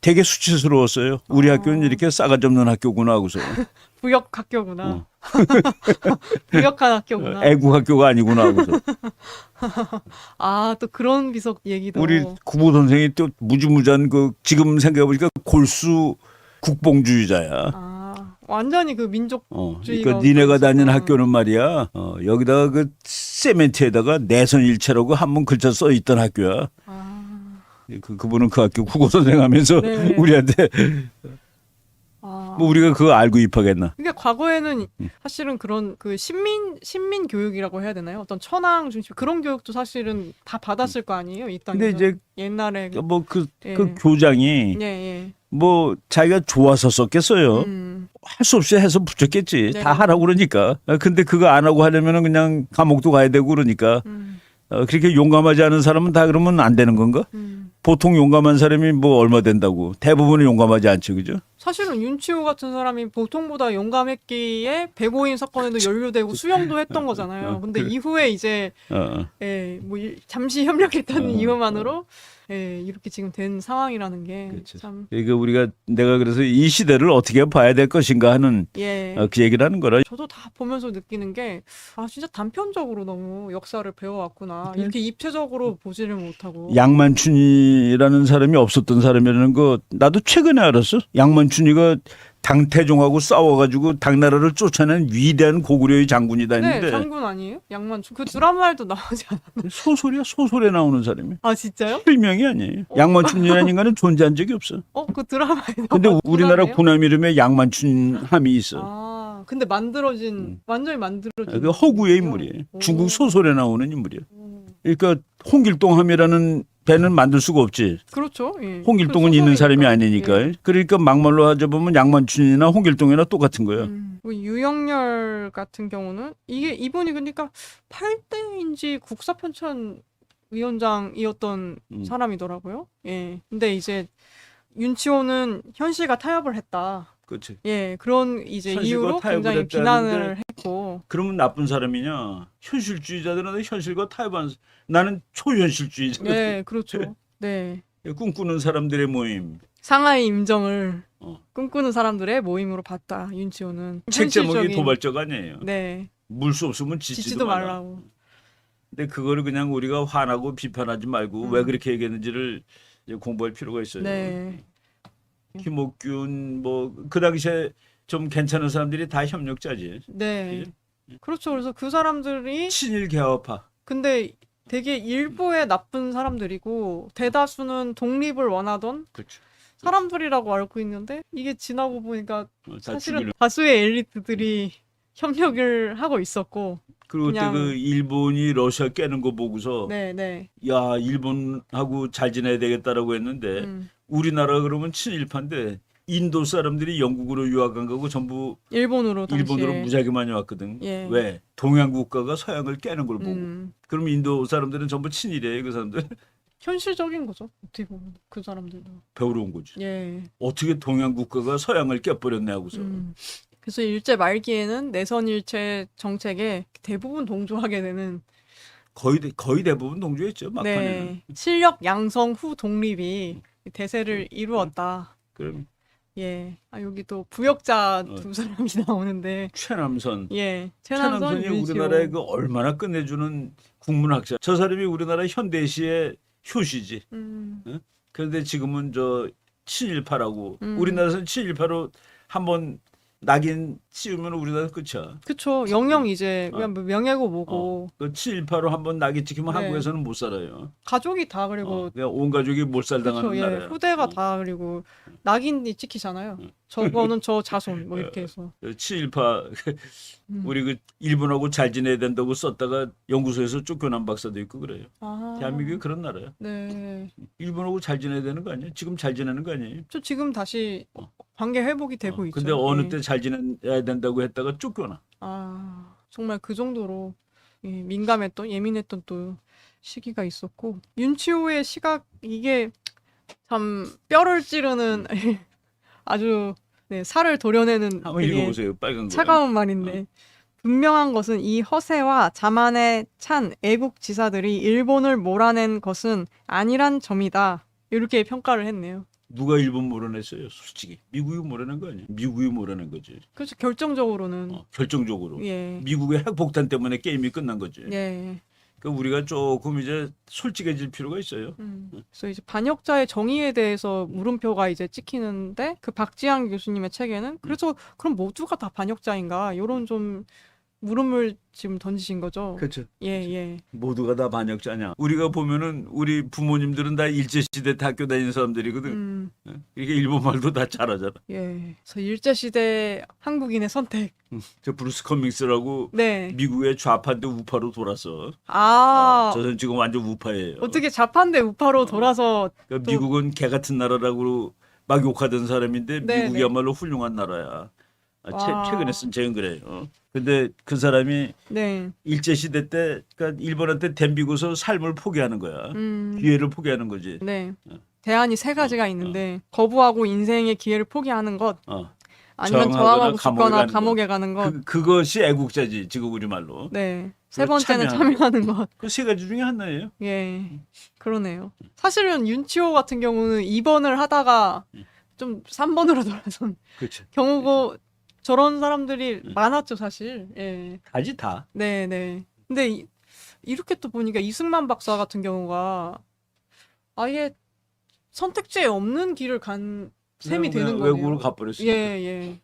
A: 되게 수치스러웠어요. 우리 학교는 이렇게 싸가지 없는 학교구나 하고서.
B: 부역 학교구나. 부역한 학교구나.
A: 애국 학교가 아니구나 하고서.
B: 또 그런 비석 얘기도.
A: 우리 국어 선생이 또 무지무지한 그 지금 생각해 보니까 골수 국뽕주의자야.
B: 완전히 그 민족주의가.
A: 그러니까 니네가 다니는
B: 있었구나.
A: 학교는 말이야. 여기다가 그 세멘트에다가 내선 일체라고 한문 글자 써 있던 학교야. 그분은 그 학교 국어 선생하면서
B: 네.
A: 우리한테 뭐 우리가 그거 알고 입학했나?
B: 그러니까 과거에는 사실은 그런 그 시민 교육이라고 해야 되나요? 어떤 천황 중심 그런 교육도 사실은 다 받았을 거 아니에요? 이 땅에서.
A: 근데 이제
B: 옛날에
A: 뭐 그
B: 예.
A: 교장이
B: 예.
A: 뭐 자기가 좋아서 썼겠어요. 할 수 없이 해서 붙였겠지.
B: 네.
A: 다 하라고 그러니까. 근데 그거 안 하고 하려면은 그냥 감옥도 가야 되고 그러니까. 그렇게 용감하지 않은 사람은 다 그러면 안 되는 건가? 보통 용감한 사람이 뭐 얼마 된다고. 대부분은 용감하지 않죠. 그죠?
B: 사실은 윤치호 같은 사람이 보통보다 용감했기에 백오인 사건에도 연루되고 수용도 했던 거잖아요. 근데 이후에 이제 뭐 잠시 협력했다는 이유만으로 이렇게 지금 된 상황이라는 게
A: 그렇죠.
B: 참
A: 그러니까 내가 그래서 이 시대를 어떻게 봐야 될 것인가 하는 그 얘기를 하는 거라.
B: 저도 다 보면서 느끼는 게 진짜 단편적으로 너무 역사를 배워왔구나. 이렇게 입체적으로 보지를 못하고.
A: 양만춘이라는 사람이 없었던 사람이라는 거 나도 최근에 알았어. 양만춘이가 당태종하고 싸워가지고 당나라를 쫓아낸 위대한 고구려의 장군이다 했는데.
B: 네, 장군 아니에요? 양만춘. 그 드라마에도 나오지 않았나요?
A: 소설이야. 소설에 나오는 사람이.
B: 진짜요?
A: 필명이 아니에요. 양만춘이라는 인간은 존재한 적이 없어.
B: 그 드라마에
A: 근데
B: 나온
A: 우리나라
B: 사람이에요?
A: 군함 이름에 양만춘 함이 있어.
B: 근데 완전히 만들어진.
A: 그 허구의 인물이에요. 중국 소설에 나오는 인물이야. 그러니까 홍길동함이라는 배는 만들 수가 없지.
B: 그렇죠. 예.
A: 홍길동은
B: 그
A: 있는 사람이
B: 소설이니까.
A: 아니니까.
B: 예.
A: 그러니까 막말로 하자보면 양만춘이나 홍길동이나 똑같은 거야.
B: 유영열 같은 경우는 이분이 그러니까 8대인지 국사편찬 위원장이었던 사람이더라고요. 예. 근데 이제 윤치호는 현실과 타협을 했다.
A: 그렇지.
B: 예, 그런 이제
A: 현실과
B: 이유로
A: 타협을
B: 굉장히
A: 했다는데
B: 비난을 했고.
A: 그러면 나쁜 사람이냐? 현실주의자들은 현실과 타협한 나는 초현실주의자.
B: 네, 그렇죠. 네.
A: 꿈꾸는 사람들의 모임.
B: 상하이 임정을 꿈꾸는 사람들의 모임으로 봤다. 윤치호는.
A: 책 제목이
B: 현실적인-
A: 도발적 아니에요.
B: 네.
A: 물 수 없으면 짓지도
B: 짓지도
A: 말라.
B: 말라고.
A: 근데 그거를 그냥 우리가 화나고 비판하지 말고 왜 그렇게 얘기했는지를 이제 공부할 필요가 있어요.
B: 네.
A: 김옥균 뭐 그 당시에 좀 괜찮은 사람들이 다 협력자지.
B: 네. 그렇죠. 그래서 그 사람들이
A: 친일 개화파.
B: 근데 되게 일부의 나쁜 사람들이고 대다수는 독립을 원하던
A: 그렇죠.
B: 사람들이라고 알고 있는데 이게 지나고 보니까
A: 다
B: 사실은
A: 죽이려.
B: 다수의 엘리트들이 협력을 하고 있었고.
A: 그리고 그때
B: 그냥-
A: 그 일본이 러시아 깨는 거 보고서
B: 네, 네.
A: 야, 일본하고 잘 지내야 되겠다라고 했는데 우리나라 그러면 친일파인데 인도 사람들이 영국으로 유학한 거고 전부
B: 일본으로 당시에.
A: 일본으로 무지하게 많이 왔거든.
B: 예.
A: 왜? 동양 국가가 서양을 깨는 걸 보고.
B: 음,
A: 그럼 인도 사람들은 전부 친일이에요. 그 사람들
B: 현실적인 거죠. 어떻게 보면 그 사람들도.
A: 배우러 온 거지.
B: 예.
A: 어떻게 동양 국가가 서양을 깨버렸네 하고서.
B: 그래서 일제 말기에는 내선 일체 정책에 대부분 동조하게 되는
A: 거의 대부분 동조했죠. 막판에는.
B: 네. 실력 양성 후 독립이 대세를 이루었다.
A: 그럼
B: 예. 아, 여기 또 부역자 두 사람이 나오는데
A: 최남선.
B: 예. 최남선,
A: 최남선이
B: 윤시호.
A: 우리나라에 그 얼마나 끝내주는 국문학자. 저 사람이 우리나라 현대시의 효시지. 그런데 지금은 저 친일파라고. 우리나라에서는 친일파로 한번 낙인 씌우면 우리나라 끝이야.
B: 그쵸. 영영 이제 그냥 뭐 명예고 뭐고
A: 그 친일파로 한번 낙인 찍히면
B: 네.
A: 한국에서는 못 살아요.
B: 가족이 다 그리고
A: 그냥 온 가족이 몰살당하는
B: 그쵸. 예.
A: 나라야.
B: 후대가 다 그리고 낙인이 찍히잖아요. 저거는 저 자손 뭐 이렇게 해서.
A: 친일파 우리 그 일본하고 잘 지내야 된다고 썼다가 연구소에서 쫓겨난 박사도 있고 그래요.
B: 아.
A: 대한민국이 그런 나라야.
B: 네.
A: 일본하고 잘 지내야 되는 거 아니에요? 지금 잘 지내는 거 아니에요?
B: 저 지금 다시 관계 회복이 되고 있죠.
A: 근데 어느
B: 예.
A: 때 잘 지내야 된다고 했다가 쫓겨나.
B: 아, 정말 그 정도로 예, 민감했던 예민했던 또 시기가 있었고 윤치호의 시각 이게 참 뼈를 찌르는 아주 네, 살을 도려내는
A: 한번
B: 되게
A: 읽어보세요. 빨간 거.
B: 차가운 말인데 분명한 것은 이 허세와 자만에 찬 애국 지사들이 일본을 몰아낸 것은 아니란 점이다. 이렇게 평가를 했네요.
A: 누가 일본 몰아냈어요? 솔직히 미국이 몰아낸 거 아니에요? 미국이 몰아낸 거지.
B: 그래서 결정적으로는
A: 결정적으로.
B: 예.
A: 미국의 핵폭탄 때문에 게임이 끝난 거지.
B: 예.
A: 그러니까 우리가 조금 이제 솔직해질 필요가 있어요.
B: 그래서 이제 반역자의 정의에 대해서 물음표가 이제 찍히는데 그 박지한 교수님의 책에는 그래서 그럼 모두가 다 반역자인가 이런 좀 물음을 지금 던지신 거죠.
A: 그렇죠.
B: 예, 예.
A: 모두가 다 반역자냐? 우리가 보면은 우리 부모님들은 다 일제시대 다 학교 다니는 사람들이거든. 이게 일본말도 다 잘하잖아.
B: 예. 그래서 일제시대 한국인의 선택.
A: 저 브루스 커밍스라고
B: 네.
A: 미국의 좌파인데 우파로 돌았어.
B: 아,
A: 저는 지금 완전 우파예요.
B: 어떻게 자판대 우파로 돌아서
A: 그러니까
B: 또-
A: 미국은 개 같은 나라라고 막 욕하던 사람인데
B: 네,
A: 미국이야말로 훌륭한 나라야.
B: 와.
A: 최근에 쓴 책은 그래요. 근데 그 사람이
B: 네.
A: 일제시대 때 그러니까 일본한테 덤비고서 삶을 포기하는 거야. 기회를 포기하는 거지.
B: 네. 대안이 세 가지가 있는데 거부하고 인생의 기회를 포기하는 것
A: 어.
B: 아니면
A: 저항하거나
B: 저항하고
A: 감옥에
B: 죽거나
A: 가는
B: 감옥에 가는 것.
A: 그것이 애국자지 지금 우리말로.
B: 네. 세
A: 그걸
B: 번째는 참여하는 것.
A: 그 세 가지 중에 하나예요.
B: 예. 그러네요. 사실은 윤치호 같은 경우는 2번을 하다가 좀 3번으로 돌아선
A: 그렇죠.
B: 경우고 저런 사람들이 많았죠, 사실. 예.
A: 가지 다.
B: 네, 네. 근데 이렇게 또 보니까 이승만 박사 같은 경우가 아예 선택지에 없는 길을 간 셈이 되는 거예요.
A: 외국으로 가버렸어요.
B: 예, 예.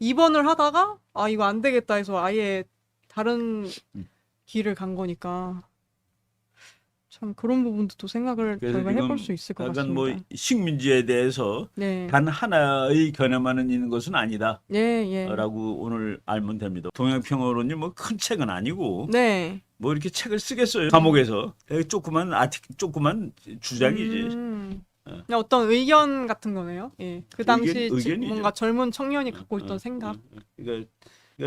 B: 2번을 하다가 아 이거 안 되겠다 해서 아예 다른 길을 간 거니까 참 그런 부분도 또 생각을
A: 그래서
B: 저희가
A: 지금
B: 해볼 수 있을 것
A: 약간
B: 같습니다.
A: 뭐 식민지에 대해서
B: 네,
A: 단 하나의 견해만은 있는 것은 아니다.
B: 예, 예.
A: 라고 오늘 알면 됩니다. 동양평화론이 뭐 큰 책은 아니고
B: 네.
A: 뭐 이렇게 책을 쓰겠어요. 감옥에서 조그만 조그만 주장이지.
B: 그냥 어떤 의견 같은 거네요. 예. 그 당시
A: 의견이죠.
B: 뭔가 젊은 청년이 갖고 있던 생각.
A: 그러니까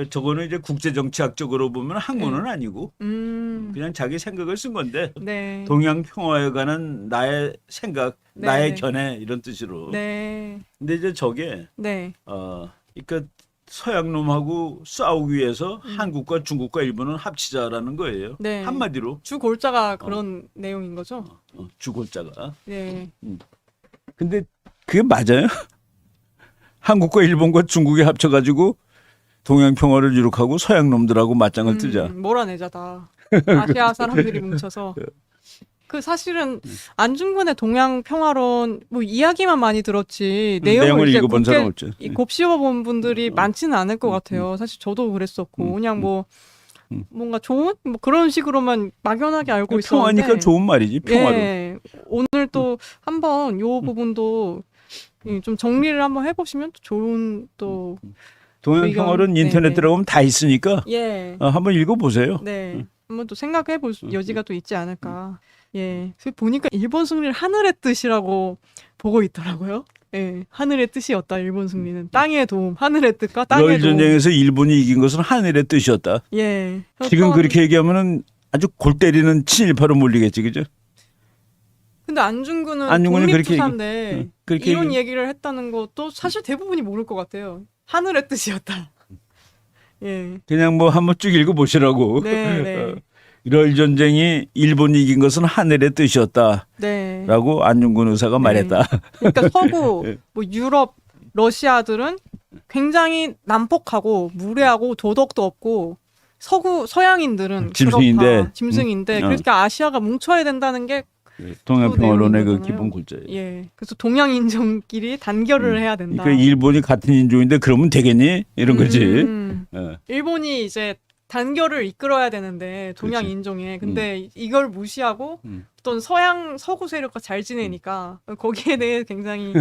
A: 저거는 이제 국제정치학적으로 보면 학문은 아니고 그냥 자기 생각을 쓴 건데
B: 네.
A: 동양평화에 관한 나의 생각,
B: 네,
A: 나의
B: 네.
A: 견해 이런 뜻으로.
B: 네.
A: 근데 이제 저게
B: 네.
A: 그러니까 서양놈하고 싸우기 위해서 한국과 중국과 일본은 합치자라는 거예요.
B: 네.
A: 한마디로
B: 주 골자가 그런 내용인 거죠.
A: 주골자가.
B: 네.
A: 근데 그게 맞아요? 한국과 일본과 중국이 합쳐가지고 동양평화를 이룩하고 서양놈들하고 맞짱을 뜨자.
B: 몰아내자다. 아시아 사람들이 뭉쳐서. 그 사실은 안중근의 동양평화론 뭐 이야기만 많이 들었지 내용을 이제
A: 읽어본 사람 없죠.
B: 곱씹어본 분들이 많지는 않을 것 같아요. 사실 저도 그랬었고 그냥 뭐 뭔가 좋은 뭐 그런 식으로만 막연하게 알고 있었는데
A: 평화니까 좋은 말이지. 평화로.
B: 예, 오늘 또 한번 요 부분도 좀 정리를 한번 해보시면 또 좋은 또
A: 동양평화론
B: 의견,
A: 인터넷
B: 네,
A: 들어가면 다 있으니까
B: 예.
A: 한번 읽어보세요.
B: 네. 한번 또 생각해 볼 여지가 또 있지 않을까. 예. 그래서 보니까 일본 승리를 하늘의 뜻이라고 보고 있더라고요. 예. 하늘의 뜻이었다. 일본 승리는 땅의 도움, 하늘의 뜻과 땅의
A: 러일
B: 도움.
A: 전쟁에서 일본이 이긴 것은 하늘의 뜻이었다.
B: 예.
A: 지금
B: 어떤-
A: 그렇게 얘기하면은 아주 골 때리는 친일파로 몰리겠지, 그죠?
B: 근데 안중근은
A: 안중근이 그렇게
B: 독립투사인데
A: 그렇게
B: 이런 얘기를 했다는 것도 사실 대부분이 모를 것 같아요. 하늘의 뜻이었다. 예.
A: 그냥 뭐 한번 쭉 읽어보시라고.
B: 네, 네.
A: 러일 전쟁이 일본이 이긴 것은 하늘의 뜻이었다라고
B: 네.
A: 안중근 의사가
B: 네.
A: 말했다.
B: 그러니까 서구,
A: 네.
B: 뭐 유럽, 러시아들은 굉장히 난폭하고 무례하고 도덕도 없고 서양인들은
A: 짐승인데.
B: 그렇다, 짐승인데
A: 음.
B: 그러니까 아시아가 뭉쳐야 된다는 게
A: 동양평화론의 그
B: 내용인
A: 기본
B: 거잖아요.
A: 골자예요.
B: 예. 그래서 동양인종끼리 단결을 해야 된다.
A: 그러니까 일본이 같은 인종인데 그러면 되겠니? 이런 거지. 어.
B: 일본이 이제 단결을 이끌어야 되는데 동양
A: 그렇지.
B: 인종에 근데 이걸 무시하고
A: 음.
B: 어떤 서구 세력과 잘 지내니까 거기에 대해 굉장히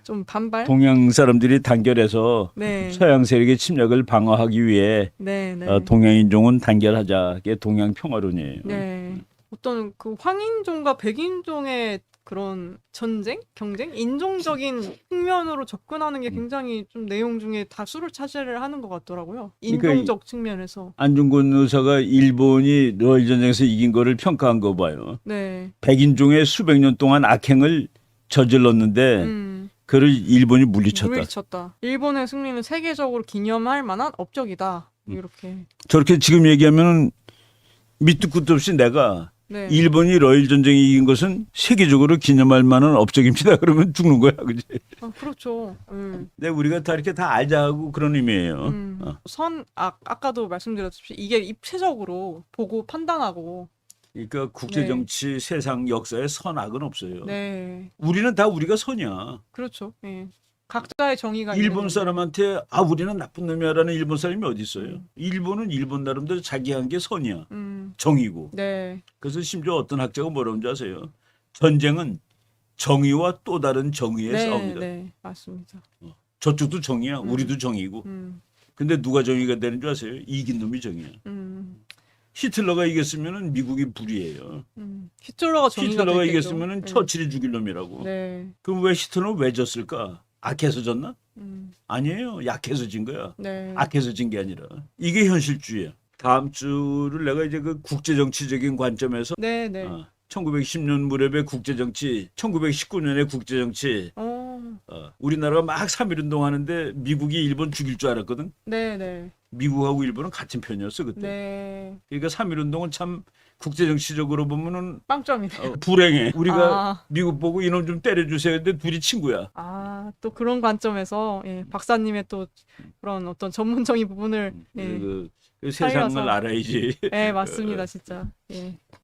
B: 좀 반발.
A: 동양 사람들이 단결해서
B: 네,
A: 서양 세력의 침략을 방어하기 위해
B: 네, 네.
A: 동양 인종은 단결하자. 그게 동양 평화론이에요.
B: 네. 어떤 그 황인종과 백인종의 그런 전쟁, 경쟁, 인종적인 측면으로 접근하는 게 굉장히 좀 내용 중에 다수를 차지를 하는 것 같더라고요.
A: 그러니까
B: 인종적 측면에서.
A: 안중근 의사가 일본이 러일 전쟁에서 이긴 거를 평가한 거 봐요.
B: 네.
A: 백인종의 수백 년 동안 악행을 저질렀는데 그를 일본이 물리쳤다.
B: 물리쳤다. 일본의 승리는 세계적으로 기념할 만한 업적이다. 이렇게.
A: 저렇게 지금 얘기하면 밑도 끝도 없이 내가
B: 네.
A: 일본이 러일 전쟁이 이긴 것은 세계적으로 기념할 만한 업적입니다. 그러면 죽는 거야, 그지?
B: 그렇죠.
A: 근데 우리가 다 이렇게 다 알자 하고 그런 의미예요.
B: 아까도 말씀드렸듯이 이게 입체적으로 보고 판단하고.
A: 그러니까 국제 정치, 세상 역사에 선악은 없어요.
B: 네.
A: 우리는 다 우리가 선이야.
B: 그렇죠. 예. 각자의 정의가
A: 일본
B: 있는
A: 사람한테 우리는 나쁜 놈이야라는 일본 사람이 어디 있어요? 일본은 일본 나름대로 자기 한 게 선이야. 정의고.
B: 네.
A: 그래서 심지어 어떤 학자가 뭐라는 줄 아세요? 전쟁은 정의와 또 다른 정의의
B: 네,
A: 싸움이다.
B: 네, 맞습니다.
A: 저쪽도 정의야. 우리도 정의고. 근데 누가 정의가 되는 줄 아세요? 이긴 놈이 정의야. 히틀러가 이겼으면 미국이 불이에요.
B: 히틀러가 정의가
A: 히틀러가
B: 됐겠죠.
A: 이겼으면
B: 네.
A: 처칠이 죽일 놈이라고.
B: 네.
A: 그럼 왜 히틀러는 왜 졌을까? 악해서 졌나? 아니에요. 약해서 진 거야.
B: 네.
A: 악해서 진 게 아니라. 이게 현실주의야. 다음 주를 내가 이제 그 국제정치적인 관점에서
B: 네, 네.
A: 1910년 무렵의 국제정치, 1919년의 국제정치, 우리나라가 막 3.1운동 하는데 미국이 일본 죽일 줄 알았거든.
B: 네, 네.
A: 미국하고 일본은 같은 편이었어 그때.
B: 네.
A: 그러니까 3.1운동은 참 국제정치적으로 보면은
B: 빵점이네요.
A: 불행해. 우리가
B: 아.
A: 미국 보고 이놈 좀 때려주세요. 근데 둘이 친구야.
B: 또 그런 관점에서 박사님의 또 그런 어떤 전문적인 부분을
A: 그 세상을
B: 살려서.
A: 알아야지.
B: 네, 맞습니다, 진짜. 예.